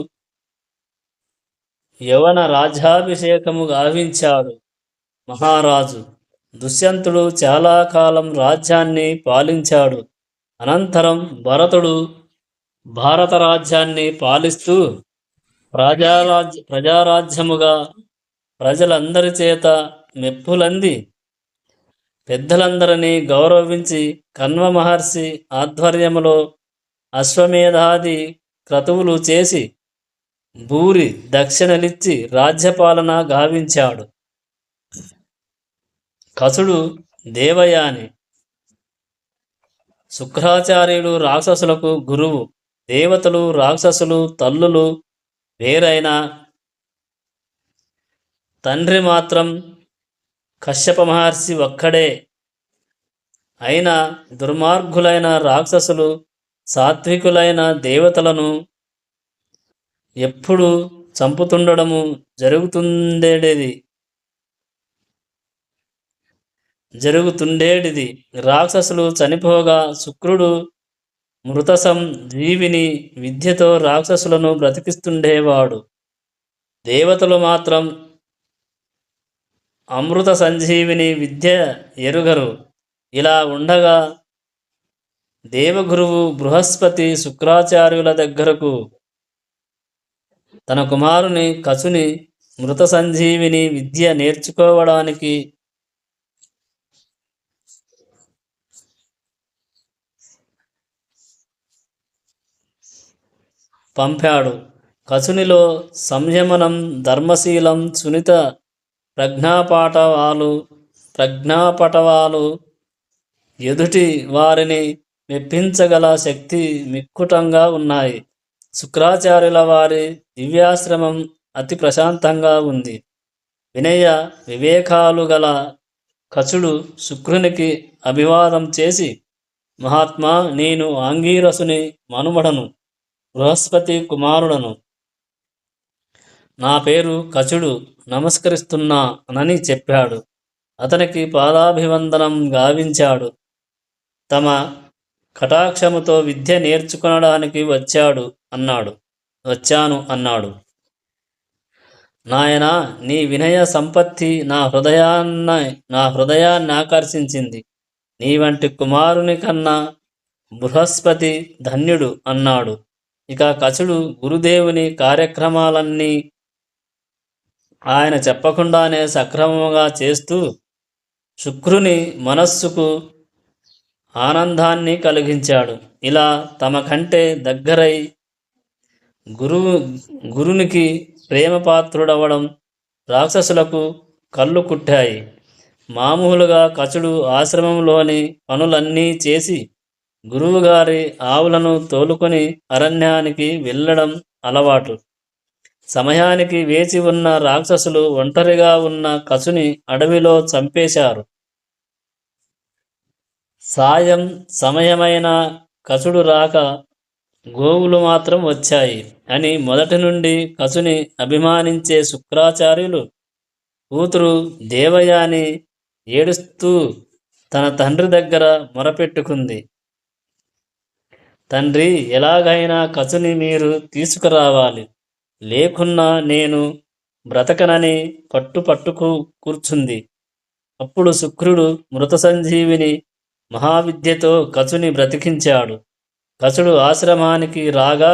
[SPEAKER 1] యవన రాజ్యాభిషేకము గావించాడు మహారాజు. దుష్యంతుడు చాలా కాలం రాజ్యాన్ని పాలించాడు. అనంతరం భరతుడు భారత రాజ్యాన్ని పాలిస్తూ ప్రజారాజ్యముగా ప్రజలందరి చేత మెప్పులంది పెద్దలందరినీ గౌరవించి కణ్వ మహర్షి ఆధ్వర్యములో అశ్వమేధాది క్రతువులు చేసి భూరి దక్షిణలిచ్చి రాజ్యపాలన గావించాడు. కసుడు దేవయాని. శుక్రాచార్యుడు రాక్షసులకు గురువు. దేవతలు రాక్షసులు తల్లులు వేరైన తండ్రి మాత్రం కశ్యప మహర్షి ఒక్కడే. అయినా దుర్మార్గులైన రాక్షసులు సాత్వికులైన దేవతలను ఎప్పుడు చంపుతుండడము జరుగుతుండేటిది. రాక్షసులు చనిపోగా శుక్రుడు మృతసం జీవిని విద్యతో రాక్షసులను బ్రతికిస్తుండేవాడు. దేవతలు మాత్రం అమృత సంజీవిని విద్య ఎరుగరు. ఇలా ఉండగా దేవగురువు బృహస్పతి శుక్రాచార్యుల దగ్గరకు తన కుమారుని కసుని మృత సంజీవిని విద్య నేర్చుకోవడానికి పంపాడు. కసునిలో సంయమనం, ధర్మశీలం, సునిత ప్రజ్ఞాపటవాలు ఎదుటి వారిని మెప్పించగల శక్తి మిక్కుటంగా ఉన్నాయి. శుక్రాచార్యుల వారి దివ్యాశ్రమం అతి ప్రశాంతంగా ఉంది. వినయ వివేకాలు గల కచుడు శుక్రునికి అభివాదం చేసి, మహాత్మా, నేను ఆంగీరసుని మనుమడను, బృహస్పతి కుమారుడను. నా పేరు కచుడు, నమస్కరిస్తున్నానని చెప్పాడు. అతనికి పాదాభివందనం గావించాడు. తమ కటాక్షముతో విద్య నేర్చుకొనడానికి వచ్చాను అన్నాడు. నాయన, నీ వినయ సంపత్తి నా హృదయాన్ని ఆకర్షించింది. నీ వంటి కుమారుని కన్నా బృహస్పతి ధన్యుడు అన్నాడు. ఇక కచుడు గురుదేవుని కార్యక్రమాలన్నీ ఆయన చెప్పకుండానే సక్రమంగా చేస్తూ శుక్రుని మనస్సుకు ఆనందాన్ని కలిగించాడు. ఇలా తమ కంటే దగ్గరై గురునికి ప్రేమపాత్రుడవడం రాక్షసులకు కళ్ళు కుట్టాయి. మామూలుగా కచుడు ఆశ్రమంలోని పనులన్నీ చేసి గురువుగారి ఆవులను తోలుకొని అరణ్యానికి వెళ్ళడం అలవాటు. సమయానికి వేచి ఉన్న రాక్షసులు ఒంటరిగా ఉన్న కచుని అడవిలో చంపేశారు. సమయమైన కచుడు రాక గోవులు మాత్రం వచ్చాయి అని మొదటి నుండి కచుని అభిమానించే శుక్రాచార్యులు కూతురు దేవయాని ఏడుస్తూ తన తండ్రి దగ్గర మొరపెట్టుకుంది. తండ్రి, ఎలాగైనా కచుని మీరు తీసుకురావాలి, లేకున్నా నేను బ్రతకనని పట్టుకు కూర్చుంది. అప్పుడు శుక్రుడు మృత సంజీవిని మహావిద్యతో కచుని బ్రతికించాడు. కచుడు ఆశ్రమానికి రాగా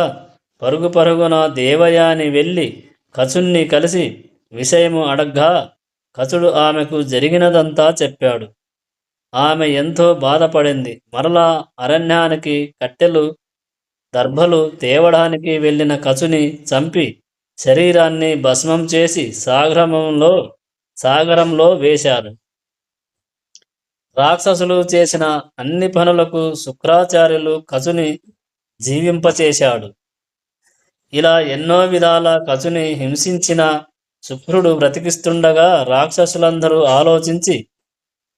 [SPEAKER 1] పరుగున దేవయాని వెళ్ళి కచుణ్ణి కలిసి విషయము అడగ్గా కచుడు ఆమెకు జరిగినదంతా చెప్పాడు. ఆమె ఎంతో బాధపడింది. మరలా అరణ్యానికి కట్టెలు దర్భలు తేవడానికి వెళ్ళిన కచుని చంపి శరీరాన్ని భస్మం చేసి సాగరంలో వేశారు. రాక్షసులు చేసిన అన్ని పనులకు శుక్రాచార్యులు కచుని జీవింపచేశాడు. ఇలా ఎన్నో విధాల కచుని హింసించిన శుక్రుడు బ్రతికిస్తుండగా రాక్షసులందరూ ఆలోచించి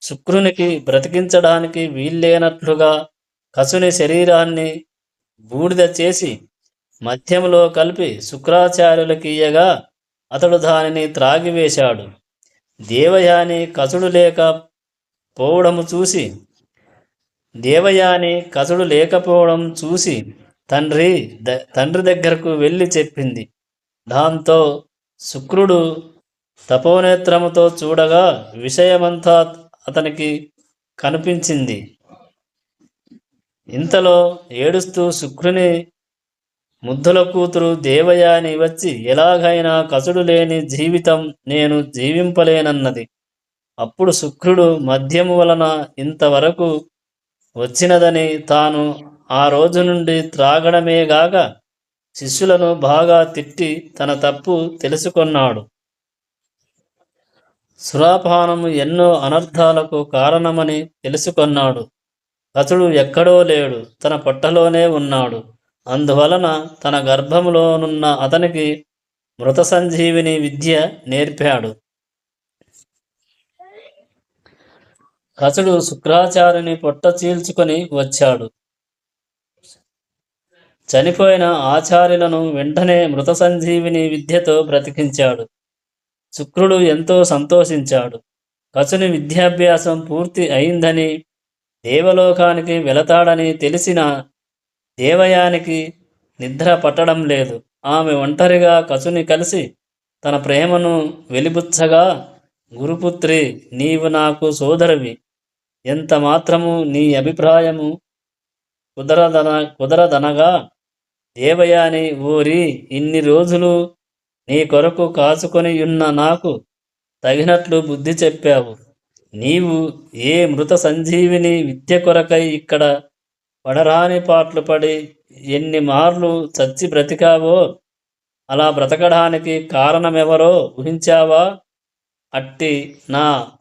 [SPEAKER 1] శుక్రునికి బ్రతికించడానికి వీల్లేనట్లుగా కచుని శరీరాన్ని బూడిద చేసి మద్యంలో కలిపి శుక్రాచార్యులకి ఇయ్యగా అతడు దానిని త్రాగివేశాడు. దేవయాని కచుడు లేకపోవడం చూసి తండ్రి దగ్గరకు వెళ్ళి చెప్పింది. దాంతో శుక్రుడు తపోనేత్రముతో చూడగా విషయమంతా అతనికి కనిపించింది. ఇంతలో ఏడుస్తూ శుక్రుని ముద్దుల కూతురు దేవయాని వచ్చి, ఎలాగైనా కచుడు లేని జీవితం నేను జీవింపలేనన్నది. అప్పుడు శుక్రుడు మద్యము వలన ఇంతవరకు వచ్చినదని, తాను ఆ రోజు నుండి త్రాగడమేగాక శిష్యులను బాగా తిట్టి తన తప్పు తెలుసుకొన్నాడు. సురాపానము ఎన్నో అనర్థాలకు కారణమని తెలుసుకొన్నాడు. కచుడు ఎక్కడో లేడు, తన పొట్టలోనే ఉన్నాడు. అందువలన తన గర్భములోనున్న అతనికి మృత సంజీవిని విద్య నేర్పాడు. కచుడు శుక్రాచార్యుని పొట్ట చీల్చుకొని వచ్చాడు. చనిపోయిన ఆచార్యులను వెంటనే మృత సంజీవిని విద్యతో బ్రతికించాడు. శుక్రుడు ఎంతో సంతోషించాడు. కచుని విద్యాభ్యాసం పూర్తి అయిందని, దేవలోకానికి వెళతాడని తెలిసిన దేవయానికి నిద్ర పట్టడం లేదు. ఆమె ఒంటరిగా కచుని కలిసి తన ప్రేమను వెలిబుచ్చగా, గురుపుత్రి, నీవు నాకు సోదరివి, ఎంత మాత్రము నీ అభిప్రాయము కుదరదనగా దేవయాని, ఓరి, ఇన్ని రోజులు నీ కొరకు కాచుకొనియున్న నాకు తగినట్లు బుద్ధి చెప్పావు. నీవు ఏ మృత సంజీవిని విద్య కొరకై ఇక్కడ పడరాని పాటలు పడి ఎన్ని మార్లు చచ్చి బ్రతికావో, అలా బ్రతకడానికి కారణమెవరో ఊహించావా? అట్టి నా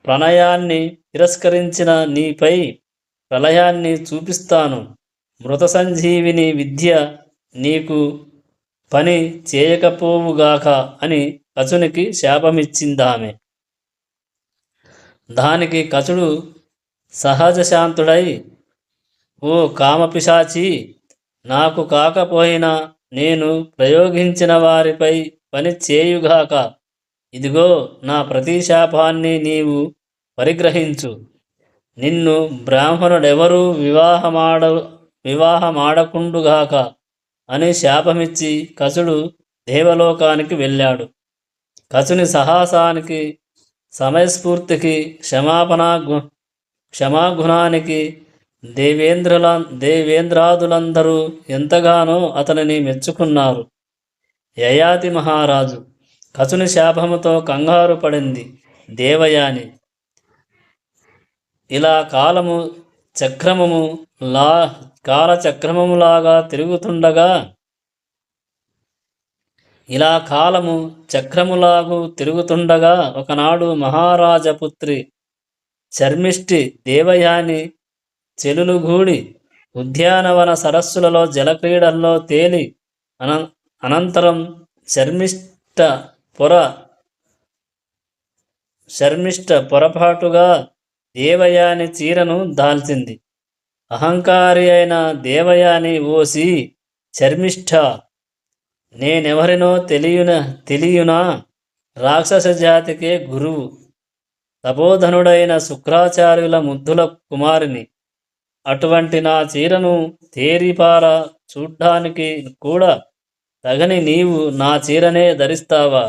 [SPEAKER 1] ప్రణయాన్ని తిరస్కరించిన నీపై ప్రళయాన్ని చూపిస్తాను. మృత సంజీవిని విద్య నీకు పని చేయకపోవుగాక అని కచునికి శాపమిచ్చిందామె. దానికి కచుడు సహజ శాంతుడై, ఓ కామపిశాచి, నాకు కాకపోయినా నేను ప్రయోగించిన వారిపై పని చేయుగాక. ఇదిగో నా ప్రతిశాపాన్ని నీవు పరిగ్రహించు. నిన్ను బ్రాహ్మణుడెవరూ వివాహమాడకుండుగాక అని శాపమిచ్చి కచుడు దేవలోకానికి వెళ్ళాడు. కచుని సాహసానికి, సమయస్ఫూర్తికి, క్షమాగుణానికి దేవేంద్రాదులందరూ ఎంతగానో అతనిని మెచ్చుకున్నారు. యయాతి మహారాజు కచుని శాపముతో కంగారు పడింది దేవయాని. ఇలా కాలచక్రములాగా తిరుగుతుండగా ఒకనాడు మహారాజపుత్రి శర్మిష్ఠి దేవయాని చెలులుగూడి ఉద్యానవన సరస్సులలో జలక్రీడల్లో తేలి అనంతరం శర్మిష్ఠ పొరపాటుగా దేవయాని చీరను దాల్చింది. అహంకారి అయిన దేవయాని, ఓసి శర్మిష్ఠ, నేనెవరినో తెలియునా? రాక్షస జాతికే గురువు, తపోధనుడైన శుక్రాచార్యుల ముద్దుల కుమారిని. అటువంటి నా చీరను తేరిపార చూడ్డానికి కూడా తగని నీవు నా చీరనే ధరిస్తావా?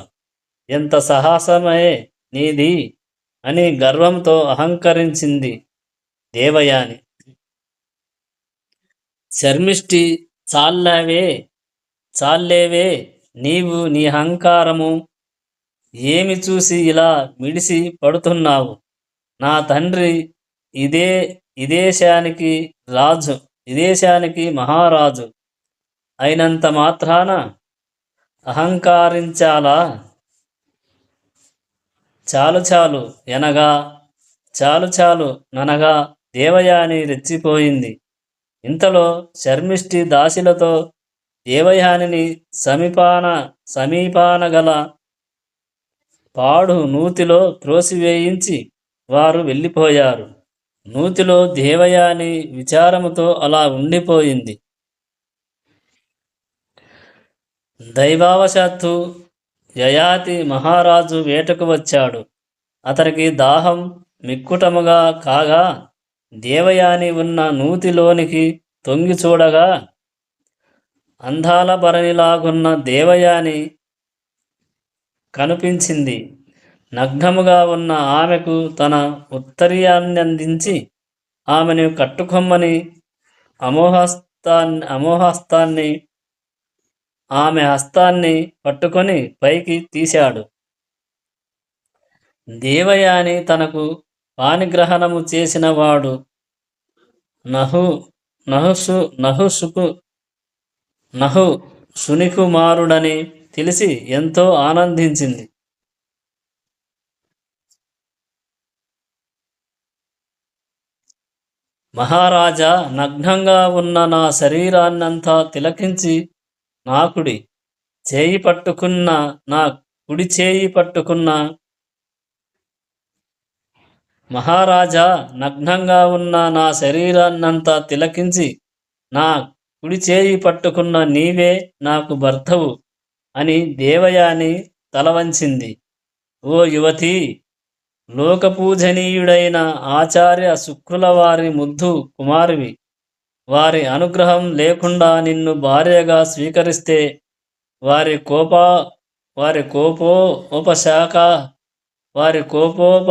[SPEAKER 1] ఎంత సాహసమే నీది అని గర్వంతో అహంకరించింది దేవయాని. శర్మిష్ఠి, చాలేవే, నీవు నీ అహంకారము ఏమి చూసి ఇలా మిడిసి పడుతున్నావు? నా తండ్రి ఇదేశానికి మహారాజు అయినంత మాత్రాన అహంకారించాలా? చాలు ననగా దేవయాని రెచ్చిపోయింది. ఇంతలో శర్మిష్ఠి దాసిలతో దేవయానిని సమీపాన గల పాడు నూతిలో త్రోసివేయించి వారు వెళ్ళిపోయారు. నూతిలో దేవయాని విచారముతో అలా ఉండిపోయింది. దైవావశాత్తు యయాతి మహారాజు వేటకు వచ్చాడు. అతనికి దాహం మిక్కుటముగా కాగా దేవయాని ఉన్న నూతిలోనికి తొంగి చూడగా అందాల భరణిలాగున్న దేవయాని కనిపించింది. నగ్నముగా ఉన్న ఆమెకు తన ఉత్తరీయాన్ని అందించి ఆమెను కట్టుకొమ్మని ఆమె హస్తాన్ని పట్టుకొని పైకి తీశాడు. దేవయాని తనకు పాణిగ్రహణము చేసిన వాడు నహుషుకు నహు శునికుమారుడని తెలిసి ఎంతో ఆనందించింది. మహారాజా, నగ్నంగా ఉన్న నా శరీరాన్నంతా తిలకించి నాకుడి చేయి పట్టుకున్న నా కుడి చేయి పట్టుకున్న మహారాజా, నగ్నంగా ఉన్న నా శరీరాన్నంతా తిలకించి నా కుడి చేయి పట్టుకున్న నీవే నాకు భర్తవు అని దేవయాని తలవంచింది. ఓ యువతి, లోకపూజనీయుడైన ఆచార్య శుక్రుల వారి ముద్దు కుమారివి. వారి అనుగ్రహం లేకుండా నిన్ను భార్యగా స్వీకరిస్తే వారి కోపా వారి కోపోపశాఖ వారి కోపోప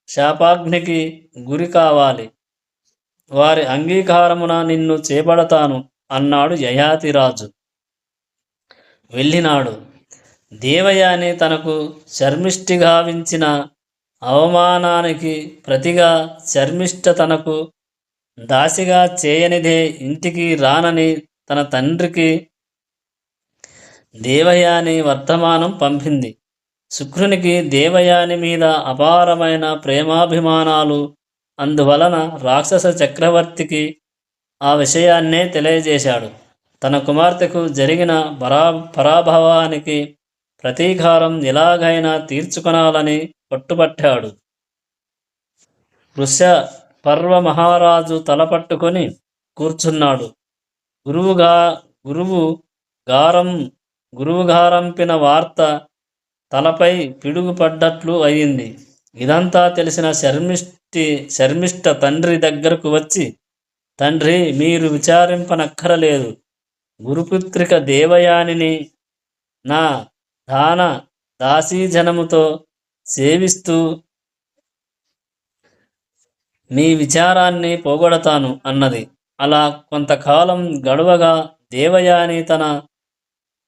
[SPEAKER 1] శాపాగ్నికి గురి కావాలి. వారి అంగీకారమున నిన్ను చేపడతాను అన్నాడు యయాతిరాజు. వెళ్ళినాడు. దేవయాని తనకు శర్మిష్ఠి గావించిన అవమానానికి ప్రతిగా శర్మిష్ఠ తనకు దాసిగా చేయనిదే ఇంటికి రానని తన తండ్రికి దేవయాని వర్తమానం పంపింది. శుక్రునికి దేవయాని మీద అపారమైన ప్రేమాభిమానాలు. అందువలన రాక్షస చక్రవర్తికి ఆ విషయాన్నే తెలియజేశాడు. తన కుమార్తెకు జరిగిన పరాభవానికి ప్రతీకారం ఎలాగైనా తీర్చుకొనాలని పట్టుబట్టాడు. వృష పర్వ మహారాజు తలపట్టుకొని కూర్చున్నాడు. గురువుగారంపిన వార్త తలపై పిడుగుపడ్డట్లు అయింది. ఇదంతా తెలిసిన శర్మిష్ఠ తండ్రి దగ్గరకు వచ్చి, తండ్రి, మీరు విచారింపనక్కరలేదు. గురుపుత్రిక దేవయానిని నా దాన దాసీజనముతో సేవిస్తూ మీ విచారాన్ని పోగొడతాను అన్నది. అలా కొంతకాలం గడవగా దేవయాని తన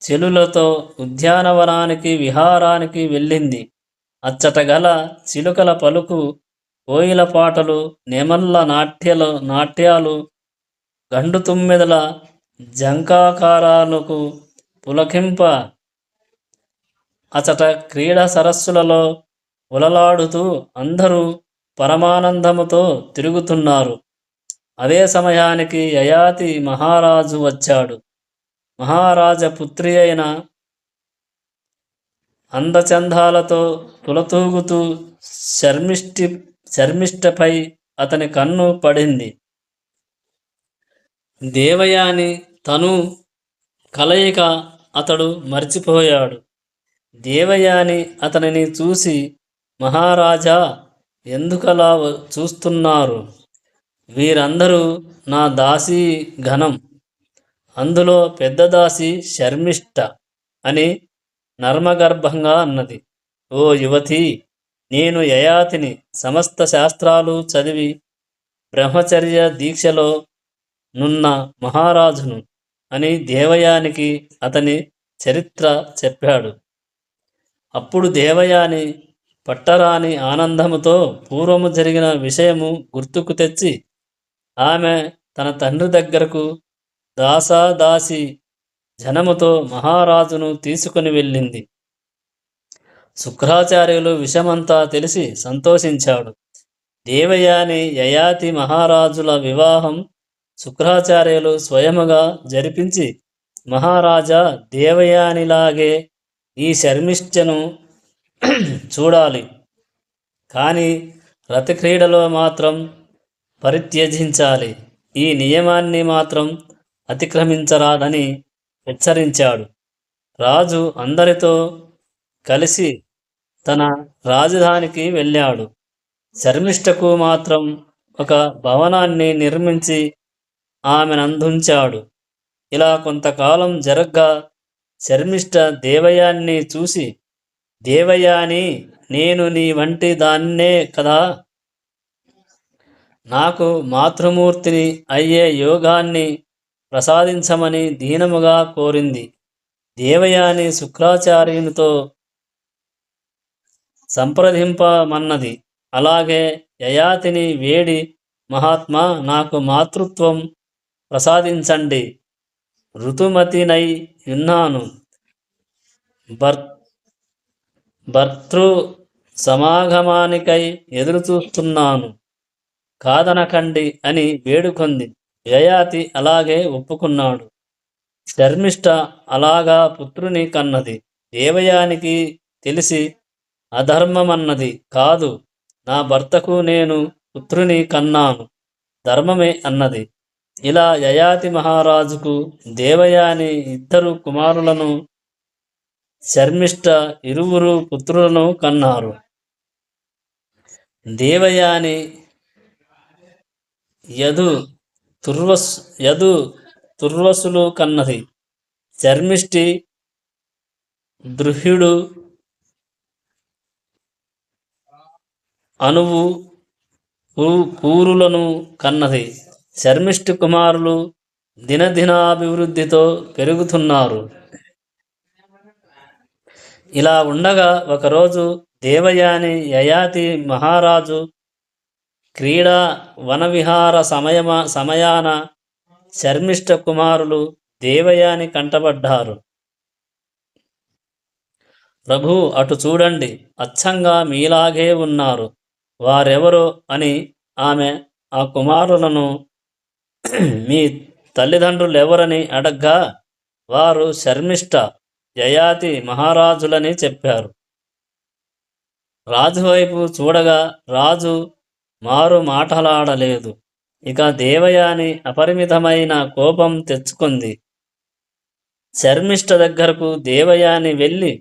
[SPEAKER 1] చెలులతో ఉద్యానవనానికి విహారానికి వెళ్ళింది. అచ్చటగల చిలుకల పలుకు, కోయిల పాటలు, నెమళ్ళ నాట్యాలు, గండు తుమ్మెదల జంకాకారాలకు పులకింప అచట క్రీడా సరస్సులలో ఉలలాడుతూ అందరూ పరమానందముతో తిరుగుతున్నారు. అదే సమయానికి యయాతి మహారాజు వచ్చాడు. మహారాజ పుత్రి అయిన అందచందాలతో తులతూగుతూ శర్మిష్ఠపై అతని కన్ను పడింది. దేవయాని తను కలయిక అతడు మర్చిపోయాడు. దేవయాని అతనిని చూసి, మహారాజా, ఎందుకలా చూస్తున్నారు? వీరందరూ నా దాసీ గణం. అందులో పెద్ద దాసి శర్మిష్ఠ అని నర్మగర్భంగా అన్నది. ఓ యువతి, నేను యయాతిని, సమస్త శాస్త్రాలు చదివి బ్రహ్మచర్య దీక్షలో నున్న మహారాజును అని దేవయానికి అతని చరిత్ర చెప్పాడు. అప్పుడు దేవయాని పట్టరాని ఆనందముతో పూర్వము జరిగిన విషయము గుర్తుకు తెచ్చి ఆమె తన తండ్రి దగ్గరకు దాసీ జనముతో మహారాజును తీసుకుని వెళ్ళింది. శుక్రాచార్యులు విషయమంతా తెలిసి సంతోషించాడు. దేవయాని యయాతి మహారాజుల వివాహం శుక్రాచార్యులు స్వయముగా జరిపించి, మహారాజా, దేవయానిలాగే ఈ శర్మిష్ఠను చూడాలి, కానీ రతిక్రీడలో మాత్రం పరిత్యజించాలి. ఈ నియమాన్ని మాత్రం అతిక్రమించరాదని హెచ్చరించాడు. రాజు అందరితో కలిసి తన రాజధానికి వెళ్ళాడు. శర్మిష్ఠకు మాత్రం ఒక భవనాన్ని నిర్మించి ఆమెనందుంచాడు. ఇలా కొంతకాలం జరగ్గా శర్మిష్ఠ దేవయాన్ని చూసి, దేవయాని, నేను నీ వంటి దాన్నే కదా, నాకు మాతృమూర్తిని అయ్యే యోగాన్ని ప్రసాదించమని దీనముగా కోరింది. దేవయాని శుక్రాచార్యునితో సంప్రదింపమన్నది. అలాగే యయాతిని వేడి, మహాత్మా, నాకు మాతృత్వం ప్రసాదించండి. ఋతుమతినై యున్నాను. భర్ భర్తృ సమాగమానికై ఎదురుచూస్తున్నాను. కాదనకండి అని వేడుకొంది. యయాతి అలాగే ఒప్పుకున్నాడు. శర్మిష్ఠ అలాగా పుత్రుని కన్నది. దేవయానికి తెలిసి అధర్మమన్నది కాదు, నా భర్తకు నేను పుత్రుని కన్నాను, ధర్మమే అన్నది. ఇలా యయాతి మహారాజుకు దేవయాని ఇద్దరు కుమారులను, శర్మిష్ఠ ఇరువురు పుత్రులను కన్నారు. దేవయాని యదు తుర్వసులు కన్నది. శర్మిష్ఠి ద్రుహ్యుడు అనువు పూరులను కన్నది. శర్మిష్ఠి కుమారులు దినదినాభివృద్ధితో పెరుగుతున్నారు. ఇలా ఉండగా ఒకరోజు దేవయాని యయాతి మహారాజు క్రీడా వనవిహార సమయాన శర్మిష్ఠ కుమారులు దేవయాని కంటపడ్డారు. ప్రభు, అటు చూడండి, అచ్చంగా మీలాగే ఉన్నారు, వారెవరో అని ఆమె ఆ కుమారులను మీ తల్లిదండ్రులెవరని అడగ్గా వారు శర్మిష్ఠ, యయాతి మహారాజులని చెప్పారు. రాజువైపు చూడగా రాజు మారు మాటలాడలేదు. ఇక దేవయాని అపరిమితమైన కోపం తెచ్చుకుంది. శర్మిష్ఠ దగ్గరకు దేవయాని వెళ్ళి,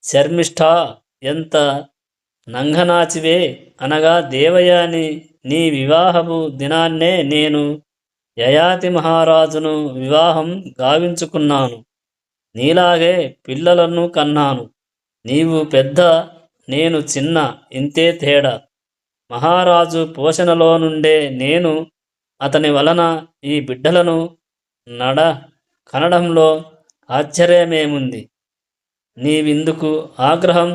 [SPEAKER 1] శర్మిష్ఠ, ఎంత నంగనాచివే అనగా, దేవయాని, నీ వివాహపు దినాన్నే నేను యయాతి మహారాజును వివాహం గావించుకున్నాను. నీలాగే పిల్లలను కన్నాను. నీవు పెద్ద, నేను చిన్న, ఇంతే తేడా. మహారాజు పోషణలో నుండే నేను అతని వలన ఈ బిడ్డలను కనడంలో ఆశ్చర్యమేముంది? నీవిందుకు ఆగ్రహం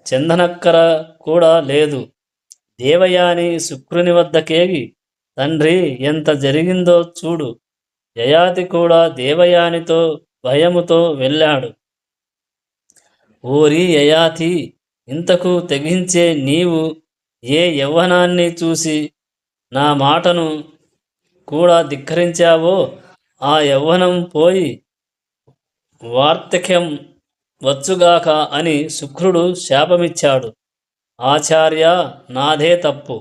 [SPEAKER 1] చెందనక్కర కూడా లేదు. దేవయాని శుక్రుని వద్దకేగి, తండ్రి, ఎంత జరిగిందో చూడు. యయాతి కూడా దేవయానితో భయముతో వెళ్ళాడు. ఓరి యయాతి, ఇంతకు తెగించే నీవు ఏ యవ్వనాన్ని చూసి నా మాటను కూడా ధిక్కరించావో ఆ యవ్వనం పోయి వార్ధక్యం వచ్చుగాక అని శుక్రుడు శాపమిచ్చాడు. ఆచార్య, నాదే తప్పు,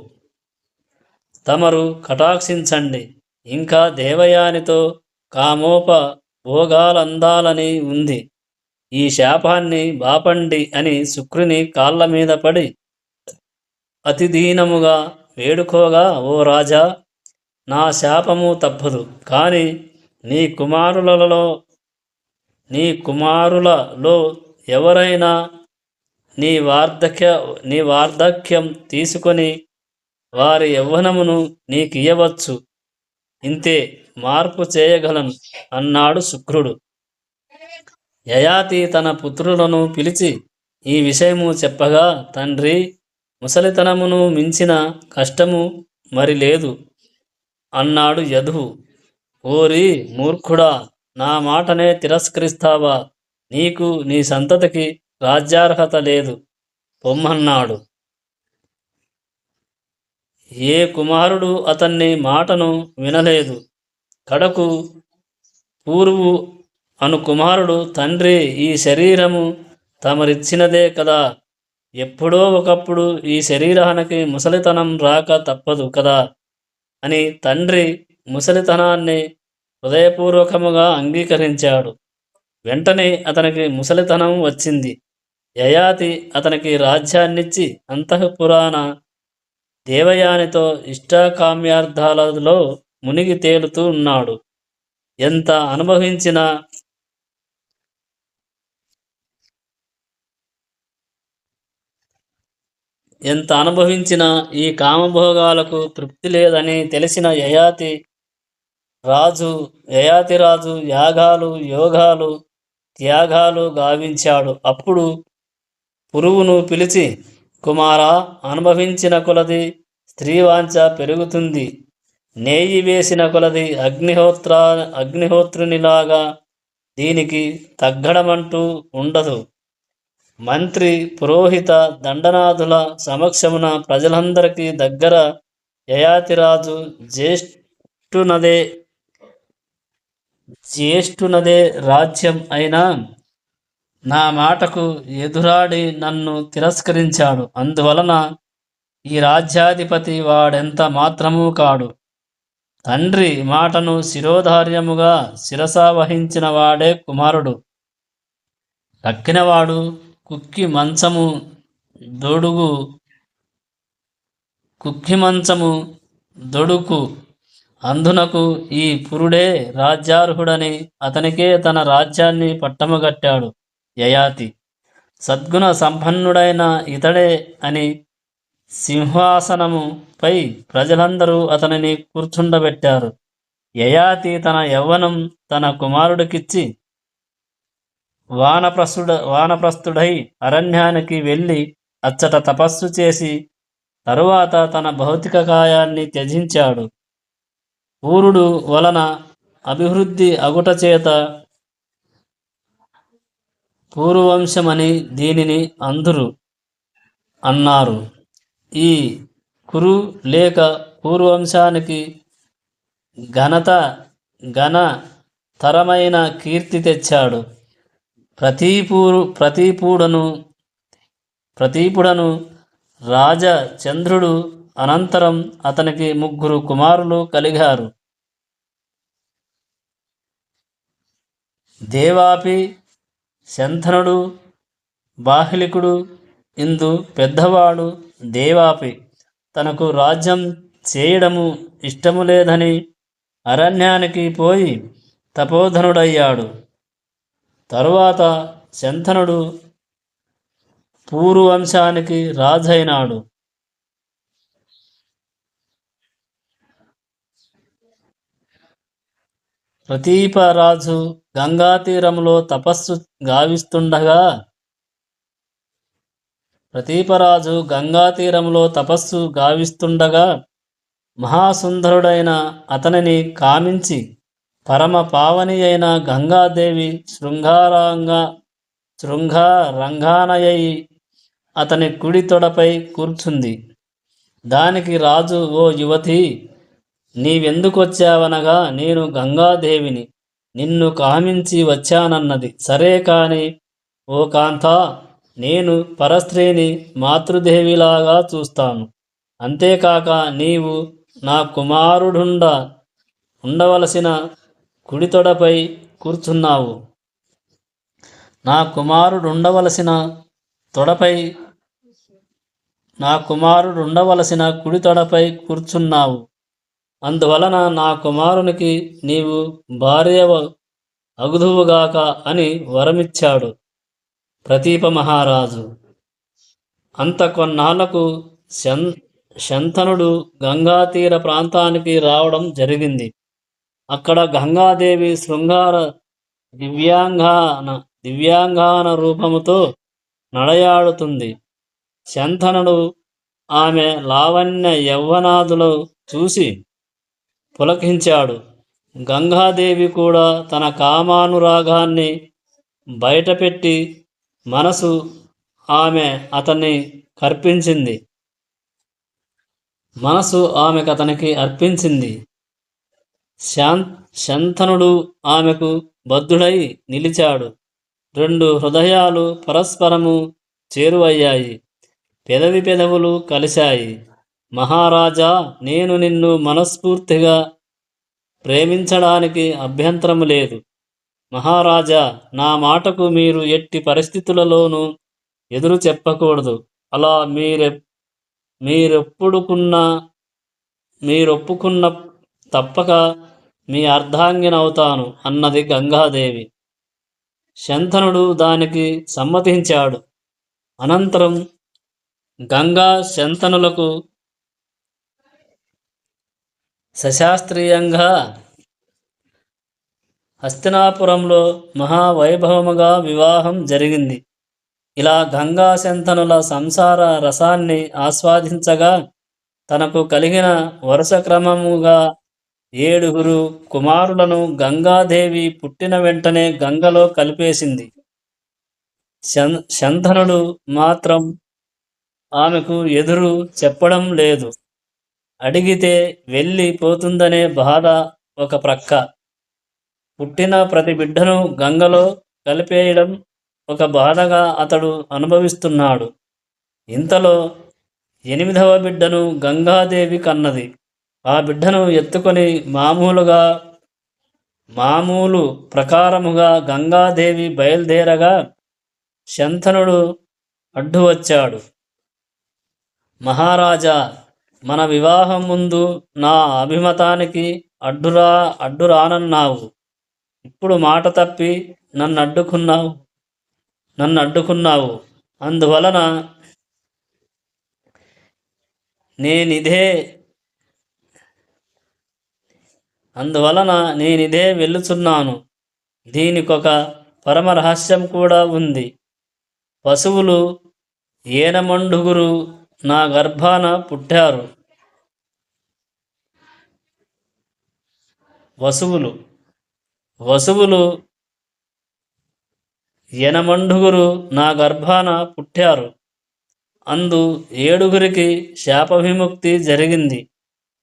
[SPEAKER 1] తమరు కటాక్షించండి. ఇంకా దేవయానితో కామోప భోగాలందాలని ఉంది. ఈ శాపాన్ని బాపండి అని శుక్రుని కాళ్ళ మీద పడి అతిదీనముగా వేడుకోగా, ఓ రాజా, నా శాపము తప్పదు, కానీ నీ కుమారులలో ఎవరైనా నీ వార్ధక్యం తీసుకొని వారి యవ్వనమును నీకియ్యవచ్చు. ఇంతే, మార్పు చేయగలను అన్నాడు శుక్రుడు. యయాతి తన పుత్రులను పిలిచి ఈ విషయము చెప్పగా, తండ్రి, ముసలితనమును మించిన కష్టము మరి లేదు అన్నాడు యదువు. ఓరి మూర్ఖుడా, నా మాటనే తిరస్కరిస్తావా? నీకు నీ సంతతికి రాజ్యార్హత లేదు, పొమ్మన్నాడు. ఏ కుమారుడు అతన్ని మాటను వినలేదు. కడకు పూర్వు అను కుమారుడు, తండ్రి, ఈ శరీరము తమరిచ్చినదే కదా, ఎప్పుడో ఒకప్పుడు ఈ శరీరానికి ముసలితనం రాక తప్పదు కదా అని తండ్రి ముసలితనాన్ని హృదయపూర్వకముగా అంగీకరించాడు. వెంటనే అతనికి ముసలితనం వచ్చింది. యయాతి అతనికి రాజ్యాన్నిచ్చి అంతఃపురాన దేవయానితో ఇష్టాకామ్యార్థాలలో మునిగి తేలుతూ ఉన్నాడు. ఎంత అనుభవించినా ఈ కామభోగాలకు తృప్తి లేదని తెలిసిన యయాతి రాజు యాగాలు, యోగాలు, త్యాగాలు గావించాడు. అప్పుడు పురువును పిలిచి, కుమారా, అనుభవించిన కొలది స్త్రీవాంఛ పెరుగుతుంది. నేయి వేసిన కొలది అగ్నిహోత్రునిలాగా దీనికి తగ్గడమంటూ ఉండదు. మంత్రి, పురోహిత, దండనాథుల సమక్షమున ప్రజలందరికీ దగ్గర యయాతిరాజు జ్యేష్ఠునదే జ్యేష్ఠునదే రాజ్యం అయినా నా మాటకు ఎదురాడి నన్ను తిరస్కరించాడు. అందువలన ఈ రాజ్యాధిపతి వాడెంత మాత్రమూ కాడు. తండ్రి మాటను శిరోధార్యముగా శిరసావహించిన వాడే కుమారుడు. కక్కినవాడు కుక్కి మంచము దొడుగు కుక్కి మంచము దొడుకు అందునకు ఈ పురుడే రాజ్యార్హుడని అతనికే తన రాజ్యాన్ని పట్టమగట్టాడు యయాతి. సద్గుణ సంపన్నుడైన ఇతడే అని సింహాసనముపై ప్రజలందరూ అతనిని కూర్చుండబెట్టారు. యయాతి తన యవ్వనం తన కుమారుడికిచ్చి వానప్రస్థుడై అరణ్యానికి వెళ్ళి అచ్చట తపస్సు చేసి తరువాత తన భౌతిక కాయాన్ని త్యజించాడు. పూరుడు వలన అభివృద్ధి అగుట చేత పూర్వవంశమని దీనిని అన్నారు. ఈ కురు లేక పూర్వవంశానికి ఘనతరమైన కీర్తి తెచ్చాడు. ప్రతీపుడను రాజచంద్రుడు అనంతరం అతనికి 3 కుమారులు కలిగారు. దేవాపి, శంతనుడు, బాహ్లికుడు. ఇందు పెద్దవాడు దేవాపి తనకు రాజ్యం చేయడము ఇష్టము లేదని అరణ్యానికి పోయి తపోధనుడయ్యాడు. తరువాత శంతనుడు పూర్వవంశానికి రాజైనాడు. ప్రతీపరాజు గంగాతీరములో తపస్సు గావిస్తుండగా మహాసుందరుడైన అతనిని కామించి పరమ పావని అయిన గంగాదేవి శృంగారంగానయ్యి అతని కుడి తొడపై కూర్చుంది. దానికి రాజు, ఓ యువతి, నీవెందుకొచ్చావనగా, నేను గంగాదేవిని నిన్ను కామించి వచ్చానన్నది. సరే కాని ఓ కాంతా, నేను పరస్త్రీని మాతృదేవిలాగా చూస్తాను. అంతేకాక నీవు నా ఉండవలసిన కుడి తొడపై కూర్చున్నావు. నా కుమారుడుండవలసిన కుడి తొడపై కూర్చున్నావు. అందువలన నా కుమారునికి నీవు భార్య అగుదువుగాక అని వరమిచ్చాడు ప్రతీప మహారాజు. అంత కొన్నాళ్లకు శంతనుడు గంగాతీర ప్రాంతానికి రావడం జరిగింది. అక్కడ గంగాదేవి శృంగార దివ్యాంగాన రూపముతో నడయాడుతుంది. శంతనుడు ఆమె లావణ్య యవ్వనాదులు చూసి పులకించాడు. గంగాదేవి కూడా తన కామానురాగాన్ని బయటపెట్టి మనసు ఆమెకతనికి అర్పించింది. శంతనుడు ఆమెకు బద్ధుడై నిలిచాడు. 2 హృదయాలు పరస్పరము చేరువయ్యాయి. పెదవులు కలిశాయి. మహారాజా, నేను నిన్ను మనస్ఫూర్తిగా ప్రేమించడానికి అభ్యంతరము లేదు. మహారాజా, నా మాటకు మీరు ఎట్టి పరిస్థితులలోనూ ఎదురు చెప్పకూడదు. అలా మీరొప్పుకున్న తప్పక మీ అర్ధాంగినవుతాను అన్నది గంగాదేవి. శంతనుడు దానికి సమ్మతించాడు. అనంతరం గంగా శంతనులకు సశాస్త్రీయంగా హస్తినాపురంలో మహావైభవముగా వివాహం జరిగింది. ఇలా గంగా శంతనుల సంసార రసాన్ని ఆస్వాదించగా తనకు కలిగిన వరుస క్రమముగా ఏడుగురు కుమారులను గంగాదేవి పుట్టిన వెంటనే గంగలో కలిపేసింది. శంతనుడు మాత్రం ఆమెకు ఎదురు చెప్పడం లేదు. అడిగితే వెళ్ళి పోతుందనే బాధ ఒక ప్రక్క, పుట్టిన ప్రతి బిడ్డను గంగలో కలిపేయడం ఒక బాధగా అతడు అనుభవిస్తున్నాడు. ఇంతలో 8వ బిడ్డను గంగాదేవి కన్నది. ఆ బిడ్డను ఎత్తుకొని మామూలు ప్రకారముగా గంగాదేవి బయలుదేరగా శంతనుడు అడ్డు వచ్చాడు. మహారాజా, మన వివాహం ముందు నా అభిమతానికి అడ్డురానన్నావు. ఇప్పుడు మాట తప్పి నన్ను అడ్డుకున్నావు. అందువలన నేనిదే వెళ్ళుచున్నాను. దీనికొక పరమ రహస్యం కూడా ఉంది. పశువులు ఏనమండుగురు నా గర్భాన పుట్టారు. వసువులు ఎనమండుగురు నా గర్భాన పుట్టారు. అందు 7గురికి శాపవిముక్తి జరిగింది.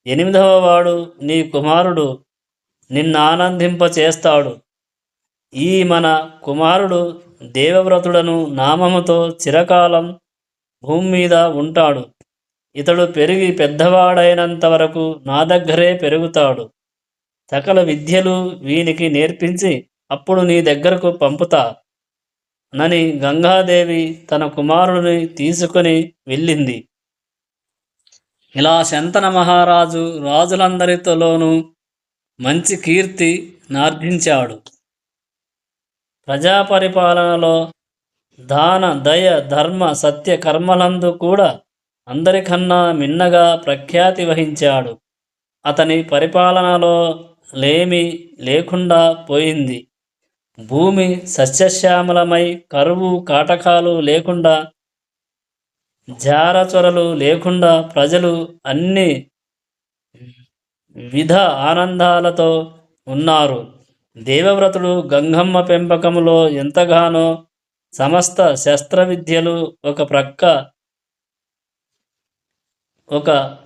[SPEAKER 1] 8వ వాడు నీ కుమారుడు, నిన్నానందింపచేస్తాడు. ఈ మన కుమారుడు దేవవ్రతుడను నామముతో చిరకాలం భూమి మీద ఉంటాడు. ఇతడు పెరిగి పెద్దవాడైనంత వరకు నా దగ్గరే పెరుగుతాడు. సకల విద్యలు వీనికి నేర్పించి అప్పుడు నీ దగ్గరకు పంపుతా నని గంగాదేవి తన కుమారుడిని తీసుకొని వెళ్ళింది. ఇలా శంతన మహారాజు రాజులందరితోనూ మంచి కీర్తి నార్జించాడు. ప్రజాపరిపాలనలో దాన దయ ధర్మ సత్య కర్మలందు కూడా అందరికన్నా మిన్నగా ప్రఖ్యాతి వహించాడు. అతని పరిపాలనలో లేమి లేకుండా పోయింది. భూమి సస్యశ్యామలమై కరువు కాటకాలు లేకుండా, జారచొరలు లేకుండా ప్రజలు అన్ని విధ ఆనందాలతో ఉన్నారు. దేవవ్రతుడు గంగమ్మ పెంపకములో ఎంతగానో సమస్త శస్త్ర విద్యలు ఒక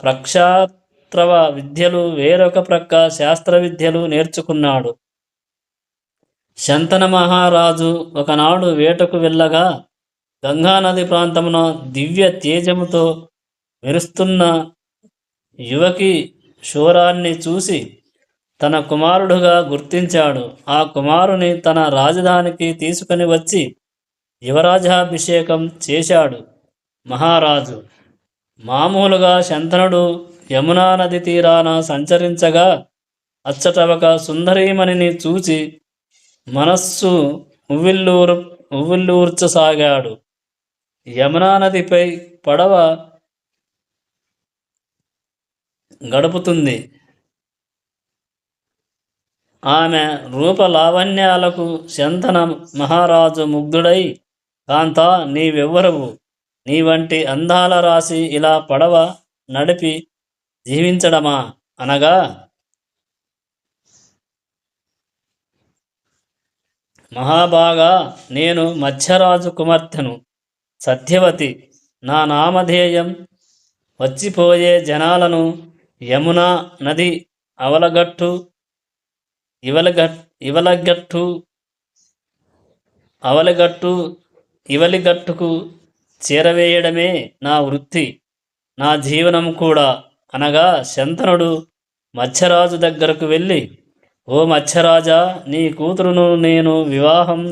[SPEAKER 1] ప్రక్షాత్రవ విద్యలు వేరొక ప్రక్క శాస్త్ర విద్యలు నేర్చుకున్నాడు. శంతన మహారాజు ఒకనాడు వేటకు వెళ్ళగా గంగానది ప్రాంతమున దివ్య తేజముతో మెరుస్తున్న యువకి శూరాన్ని చూసి తన కుమారుడుగా గుర్తించాడు. ఆ కుమారుని తన రాజధానికి తీసుకుని వచ్చి యువరాజాభిషేకం చేశాడు. మహారాజు మామూలుగా శంతనుడు యమునా నది తీరాన సంచరించగా అచ్చట ఒక సుందరీమణిని చూచి మనస్సు ఉవ్విళ్ళూర్చసాగాడు. యమునా నదిపై పడవ గడుపుతుంది. ఆమె రూపలావణ్యాలకు శంతన మహారాజు ముగ్ధుడై, కాంతా, నీవెవ్వరవు? నీ వంటి అందాల రాశి ఇలా పడవ నడిపి జీవించడమా అనగా, మహాభాగా, నేను మత్స్యరాజు కుమార్తెను, సత్యవతి. నా నామధేయం వచ్చిపోయే జనాలను యమునా నది ఇవలిగట్టుకు చేరవేయడమే నా వృత్తి, నా జీవనం కూడా అనగా శంతనుడు మత్స్యరాజు దగ్గరకు వెళ్ళి, ఓ మత్స్యరాజా, నీ కూతురును నేను వివాహం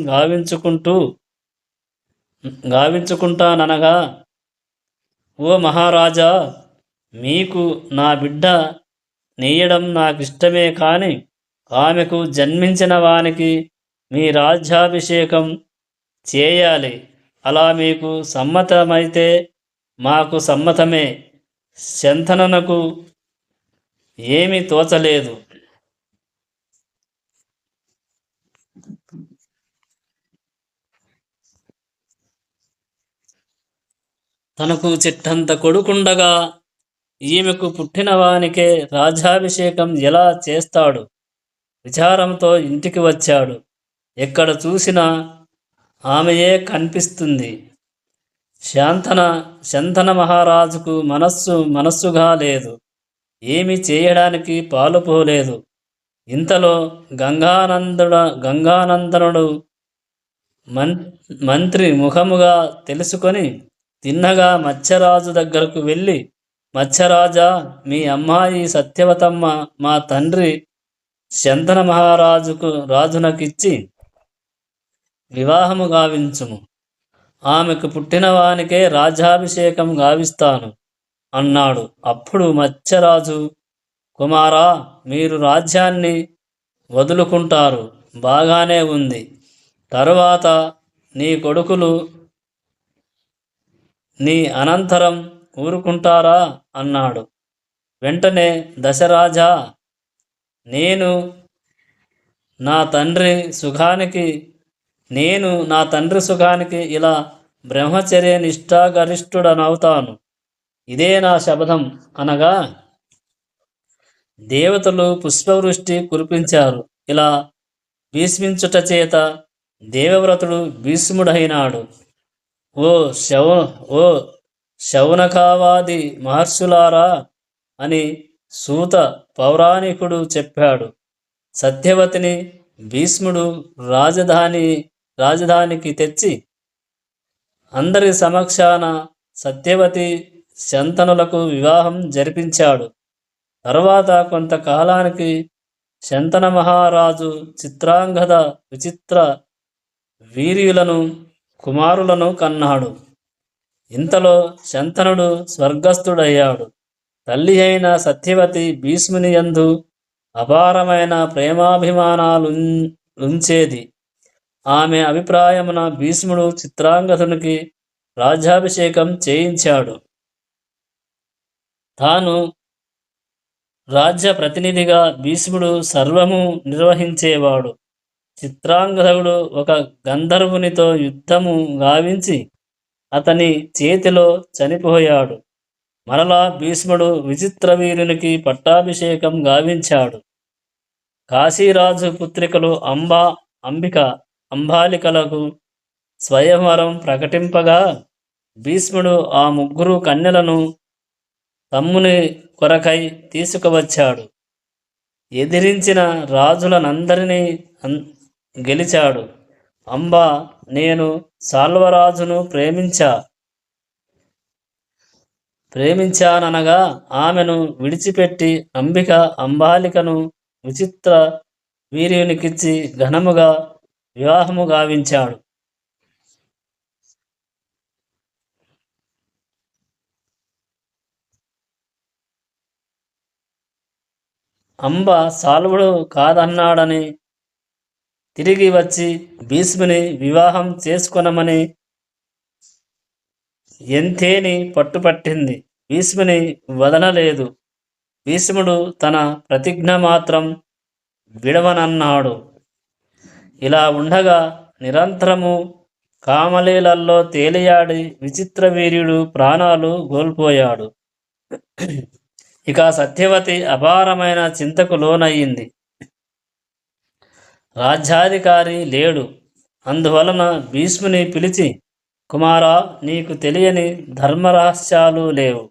[SPEAKER 1] గావించుకుంటాననగా, ఓ మహారాజా, మీకు నా బిడ్డ నేయడం నాకిష్టమే, కాని ఆమెకు జన్మించిన వానికి మీ రాజ్యాభిషేకం చేయాలి. అలా మీకు సమ్మతమైతే మాకు సమ్మతమే. శంతనునకు ఏమీ తోచలేదు. తనకు చిట్టంత కొడుకుండగా ఈమెకు పుట్టిన వానికే రాజ్యాభిషేకం ఎలా చేస్తాడు? విచారంతో ఇంటికి వచ్చాడు. ఎక్కడ చూసినా ఆమెయే కనిపిస్తుంది. శాంతన శంతన మహారాజుకు మనస్సుగా లేదు. ఏమి చేయడానికి పాలుపోలేదు. ఇంతలో గంగానందనుడు మంత్రి ముఖముగా తెలుసుకొని తిన్నగా మత్స్యరాజు దగ్గరకు వెళ్ళి, మత్స్యరాజా, మీ అమ్మాయి సత్యవతమ్మ మా తండ్రి శంతన రాజునకిచ్చి వివాహము గావించుము. ఆమెకు పుట్టిన వానికే రాజ్యాభిషేకం గావిస్తాను అన్నాడు. అప్పుడు మత్స్యరాజు, కుమారా, మీరు రాజ్యాన్ని వదులుకుంటారు, బాగానే ఉంది. తరువాత నీ కొడుకులు నీ అనంతరం ఊరుకుంటారా అన్నాడు. వెంటనే దశరాజా, నేను నా తండ్రి సుఖానికి ఇలా బ్రహ్మచర్య నిష్ఠాగరిష్ఠుడనవుతాను. ఇదే నా శపథం అనగా దేవతలు పుష్పవృష్టి కురిపించారు. ఇలా భీష్మించుట చేత దేవవ్రతుడు భీష్ముడైనాడు. ఓ శౌనకావాది మహర్షులారా అని సూత పౌరాణికుడు చెప్పాడు. సత్యవతిని భీష్ముడు రాజధానికి తెచ్చి అందరి సమక్షాన సత్యవతి శంతనులకు వివాహం జరిపించాడు. తరువాత కొంతకాలానికి శంతన మహారాజు చిత్రాంగద విచిత్ర వీర్యులను కుమారులను కన్నాడు. ఇంతలో శంతనుడు స్వర్గస్థుడయ్యాడు. తల్లి అయిన సత్యవతి భీష్ముని యందు అపారమైన ప్రేమాభిమానాలుంచేది. ఆమె అభిప్రాయమున భీష్ముడు చిత్రాంగదునికి రాజ్యాభిషేకం చేయించాడు. తాను రాజ్య ప్రతినిధిగా భీష్ముడు సర్వము నిర్వహించేవాడు. చిత్రాంగదుడు ఒక గంధర్వునితో యుద్ధము గావించి అతని చేతిలో చనిపోయాడు. మరలా భీష్ముడు విచిత్రవీరునికి పట్టాభిషేకం గావించాడు. కాశీరాజు పుత్రికలు అంబాలికలకు స్వయంవరం ప్రకటింపగా భీష్ముడు ఆ ముగ్గురు కన్యలను తమ్ముని కొరకై తీసుకువచ్చాడు. ఎదిరించిన రాజులనందరినీ గెలిచాడు. నేను సాల్వరాజును ప్రేమించాననగా ఆమెను విడిచిపెట్టి అంబాలికను విచిత్ర వీర్యునికిచ్చి ఘనముగా వివాహము గావించాడు. సాల్వుడు కాదన్నాడని తిరిగి వచ్చి భీష్ముని వివాహం చేసుకొనమని ఎంతేని పట్టుపట్టింది. భీష్ముని వదలలేదు. భీష్ముడు తన ప్రతిజ్ఞ మాత్రం విడవనన్నాడు. ఇలా ఉండగా నిరంతరము కామలీలల్లో తేలియాడి విచిత్ర వీర్యుడు ప్రాణాలు కోల్పోయాడు. ఇక సత్యవతి అపారమైన చింతకు లోనయ్యింది. రాజ్యాధికారి లేడు. అందువలన భీష్ముని పిలిచి, కుమారా, నీకు తెలియని ధర్మరహస్యాలు లేవు.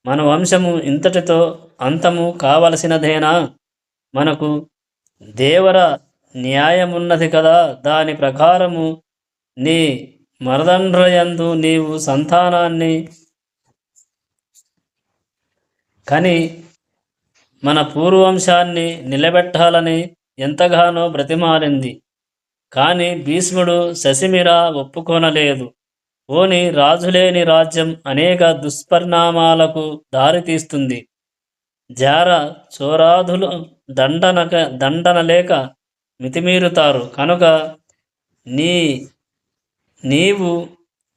[SPEAKER 1] మన వంశము ఇంతటితో అంతము కావలసినదేనా? మనకు దేవర న్యాయమున్నది కదా. దాని ప్రకారము నీ మరదండ్రయందు నీవు సంతానాన్ని కని మన పూర్వవంశాన్ని నిలబెట్టాలని ఎంతగానో బ్రతిమాలింది. కానీ భీష్ముడు ససిమిరా ఒప్పుకొనలేదు. పోని రాజులేని రాజ్యం అనేక దుష్పరిణామాలకు దారితీస్తుంది. జార చోరాధులు దండన లేక మితిమీరుతారు. కనుక నీవు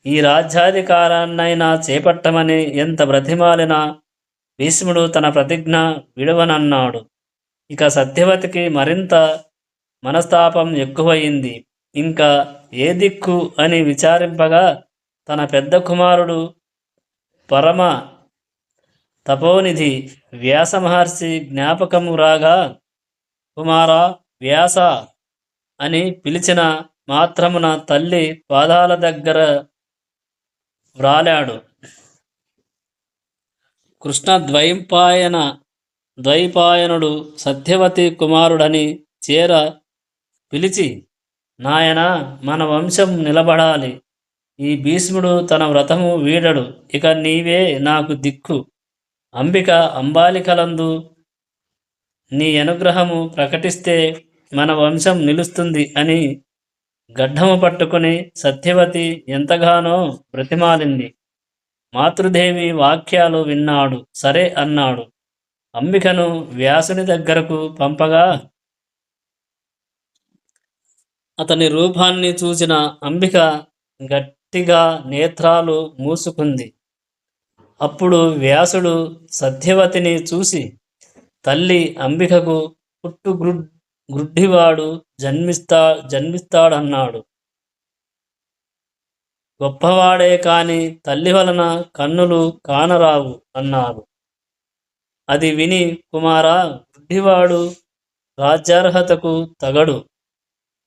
[SPEAKER 1] ఈ రాజ్యాధికారాన్నైనా చేపట్టమని ఎంత బ్రతిమాలినా భీష్ముడు తన ప్రతిజ్ఞ విడవనన్నాడు. ఇక సత్యవతికి మరింత మనస్తాపం ఎక్కువయింది. ఇంకా ఏ దిక్కు అని విచారింపగా తన పెద్ద కుమారుడు తపోనిధి వ్యాస మహర్షి జ్ఞాపకము రాగా కుమార వ్యాస అని పిలిచిన మాత్రమున తల్లి పాదాల దగ్గర వ్రాలాడు. కృష్ణ ద్వైపాయనుడు సత్యవతి కుమారుడని చేర పిలిచి, నాయన మన వంశం నిలబడాలి. ఈ భీష్ముడు తన వ్రతము వీడడు. ఇక నీవే నాకు దిక్కు. అంబిక అంబాలికలందు నీ అనుగ్రహము ప్రకటిస్తే మన వంశం నిలుస్తుంది అని గడ్డము పట్టుకుని సత్యవతి ఎంతగానో బ్రతిమాలింది. మాతృదేవి వాక్యాలు విన్నాడు. సరే అన్నాడు. అంబికను వ్యాసుని దగ్గరకు పంపగా అతని రూపాన్ని చూసిన అంబిక గట్టిగా నేత్రాలు మూసుకుంది. అప్పుడు వ్యాసుడు సత్యవతిని చూసి, తల్లి అంబికకు గ్రుడ్డివాడు జన్మిస్తాడన్నాడు. గొప్పవాడే కాని తల్లి వలన కన్నులు కానరావు అన్నారు. అది విని, కుమారా, గ్రుడ్డివాడు రాజ్యార్హతకు తగడు.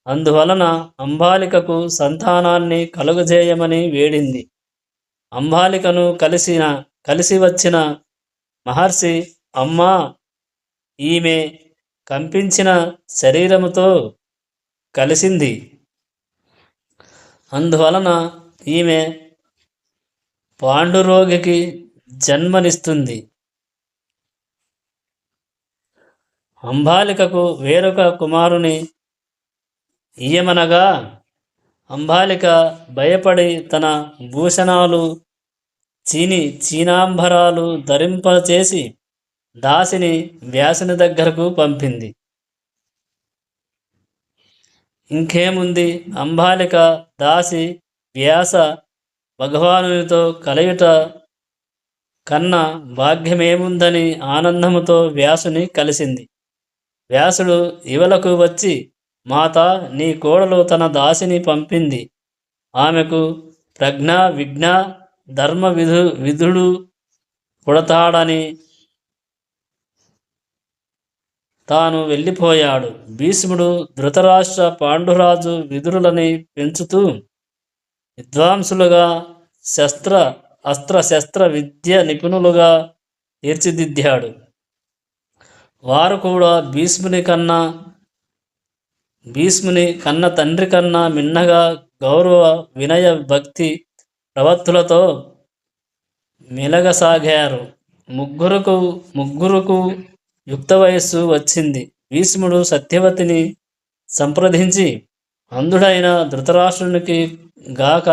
[SPEAKER 1] అందువలన అంబాలికకు సంతానాన్ని కలుగజేయమని వేడింది. అంబాలికను కలిసి వచ్చిన మహర్షి, అమ్మా, ఈమె కంపించిన శరీరముతో కలిసింది. అందువలన ఈమె పాండురోగికి జన్మనిస్తుంది. అంబాలికకు వేరొక కుమారుని ఇయ్యమనగా అంబాలిక భయపడి తన భూషణాలు చీనాంబరాలు ధరింపచేసి దాసిని వ్యాసుని దగ్గరకు పంపింది. ఇంకేముంది, అంబాలిక దాసి వ్యాస భగవానునితో కలయుట కన్నా భాగ్యమేముందని ఆనందముతో వ్యాసుని కలిసింది. వ్యాసుడు ఇవలకు వచ్చి, మాత, నీ కోడలు తన దాసిని పంపింది. ఆమెకు ప్రజ్ఞ విజ్ఞ ధర్మ విధుడు పుడతాడని తాను వెళ్ళిపోయాడు. భీష్ముడు ధృతరాష్ట్ర పాండురాజు విదురులని పెంచుతూ విద్వాంసులుగా అస్త్ర విద్య నిపుణులుగా తీర్చిదిద్దాడు. వారు కూడా భీష్ముని కన్న తండ్రి కన్నా మిన్నగా గౌరవ వినయ భక్తి ప్రవత్తులతో మెలగసాగారు. ముగ్గురుకు యుక్త వయస్సు వచ్చింది. భీష్ముడు సత్యవతిని సంప్రదించి, అంధుడైన ధృతరాష్ట్రునికి గాక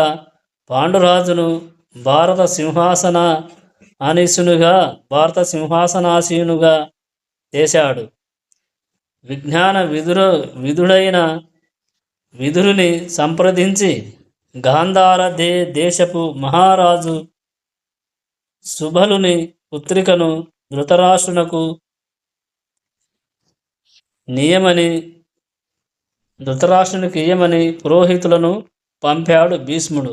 [SPEAKER 1] పాండురాజును భారత సింహాసనాసీనుగా చేశాడు. విజ్ఞాన విధుడైన విదురుని సంప్రదించి గాంధార దేశపు మహారాజు సుబలుని పుత్రికను ధృతరాష్ట్రునకు ఇయ్యమని పురోహితులను పంపాడు భీష్ముడు.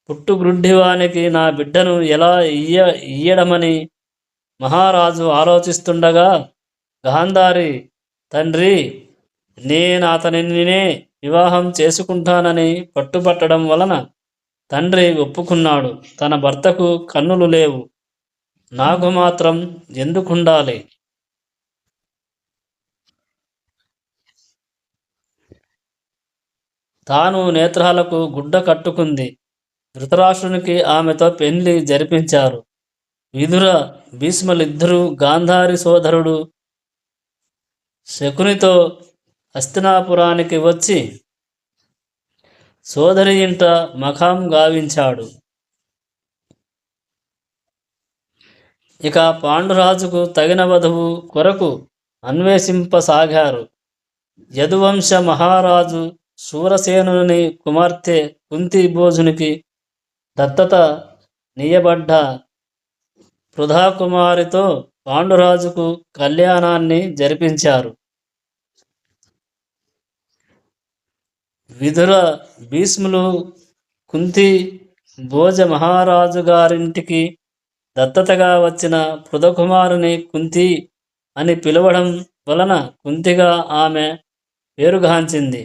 [SPEAKER 1] పుట్టుగ్రుడ్డివానికి నా బిడ్డను ఎలా ఇయ్యడమని మహారాజు ఆలోచిస్తుండగా గాంధారి తండ్రి, నేను అతనినే వివాహం చేసుకుంటానని పట్టుబట్టడం వలన తండ్రి ఒప్పుకున్నాడు. తన భర్తకు కన్నులు లేవు, నాకు మాత్రం ఎందుకుండాలి? తాను నేత్రాలకు గుడ్డ కట్టుకుంది. ధృతరాష్ట్రునికి ఆమెతో పెళ్లి జరిపించారు. విదుర భీష్ములిద్దరూ గాంధారి సోదరుడు శకునితో హస్తినాపురానికి వచ్చి సోదరి ఇంట మఖం గావించాడు. ఇక పాండురాజుకు తగిన వధువు కొరకు అన్వేషింపసాగారు. యదువంశ మహారాజు శూరసేనుని కుమార్తె కుంతి భోజునికి దత్తత నీయబడ్డ పృథాకుమారితో పాండురాజుకు కళ్యాణాన్ని జరిపించారు. విదుర భీష్ములు కుంతి భోజ మహారాజు గారింటికి దత్తతగా వచ్చిన పృథకుమారుని కుంతి అని పిలవడం వలన కుంతిగా ఆమె పేరుగాంచింది.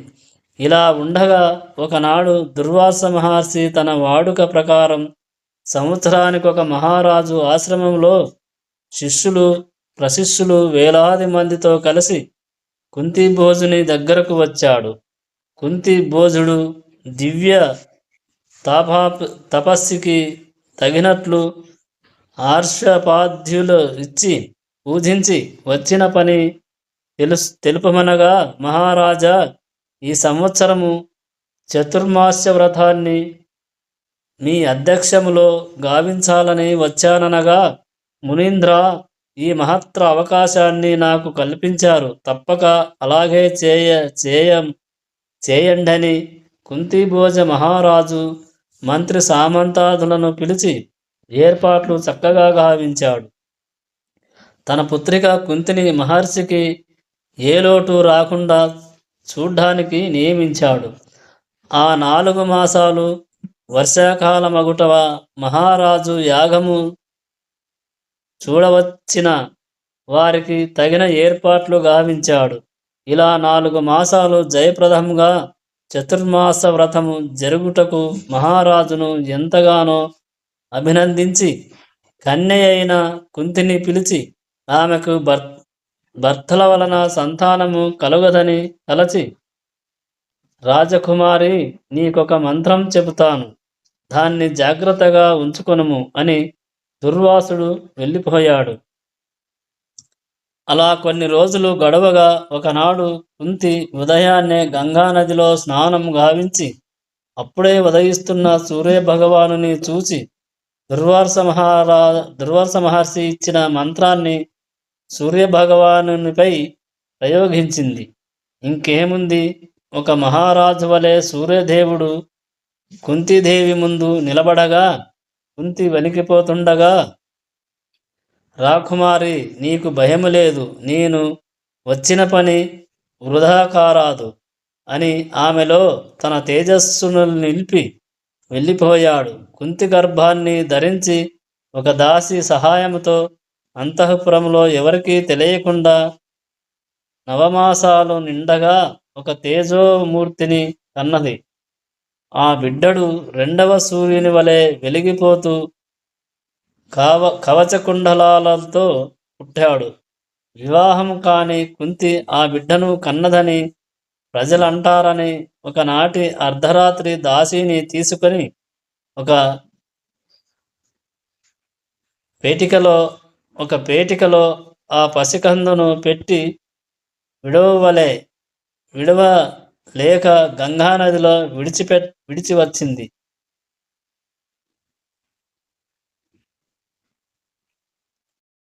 [SPEAKER 1] ఇలా ఉండగా ఒకనాడు దుర్వాస మహర్షి తన వాడుక ప్రకారం సంవత్సరానికి ఒక మహారాజు ఆశ్రమంలో శిష్యులు ప్రశిష్యులు వేలాది మందితో కలిసి కుంతిభోజుని దగ్గరకు వచ్చాడు. కుంతిభోజుడు దివ్య తాపా తపస్సుకి తగినట్లు ఆర్షపాద్యులు ఇచ్చి పూజించి వచ్చిన పని తెలుపమనగా, మహారాజా, ఈ సంవత్సరము చతుర్మాస్య వ్రతాన్ని మీ అధ్యక్షములో గావించాలని వచ్చాననగా, మునీంద్ర, ఈ మహత్తర అవకాశాన్ని నాకు కల్పించారు, తప్పక అలాగే చేయండని కుంతిభోజ మహారాజు మంత్రి సామంతాదులను పిలిచి ఏర్పాట్లు చక్కగా గావించాడు. తన పుత్రిక కుంతిని మహర్షికి ఏ లోటు రాకుండా చూడ్డానికి నియమించాడు. ఆ 4 మాసాలు వర్షాకాలమగుటవ మహారాజు యాగము చూడవచ్చిన వారికి తగిన ఏర్పాట్లు గావించాడు. ఇలా 4 మాసాలు జయప్రదంగా చతుర్మాస వ్రతము జరుగుటకు మహారాజును ఎంతగానో అభినందించి కన్య అయిన కుంతిని పిలిచి ఆమెకు భర్తల వలన సంతానము కలుగదని తలచి, రాజకుమారి, నీకొక మంత్రం చెబుతాను, దాన్ని జాగ్రత్తగా ఉంచుకొనుము అని దుర్వాసుడు వెళ్ళిపోయాడు. అలా కొన్ని రోజులు గడవగా ఒకనాడు కుంతి ఉదయాన్నే గంగానదిలో స్నానం గావించి అప్పుడే ఉదయిస్తున్న సూర్యభగవానుని చూచి దుర్వాస మహర్షి ఇచ్చిన మంత్రాన్ని సూర్యభగవానునిపై ప్రయోగించింది. ఇంకేముంది, ఒక మహారాజు వలె సూర్యదేవుడు కుంతీదేవి ముందు నిలబడగా కుంతి వణికిపోతుండగా, రాకుమారి, నీకు భయము లేదు, నేను వచ్చిన పని వృధా కారాదు అని ఆమెలో తన తేజస్సును నిలిపి వెళ్ళిపోయాడు. కుంతి గర్భాన్ని ధరించి ఒక దాసి సహాయంతో అంతఃపురంలో ఎవరికీ తెలియకుండా 9 మాసాలు నిండగా ఒక తేజోమూర్తిని కన్నది. ఆ బిడ్డడు 2వ సూర్యుని వలె వెలిగిపోతూ కవచకుండలాలతో పుట్టాడు. వివాహం కాని కుంతి ఆ బిడ్డను కన్నదని ప్రజలంటారని ఒకనాటి అర్ధరాత్రి దాసిని తీసుకొని ఒక పేటికలో ఆ పసికందును పెట్టి విడవలేక గంగానదిలో విడిచి వచ్చింది.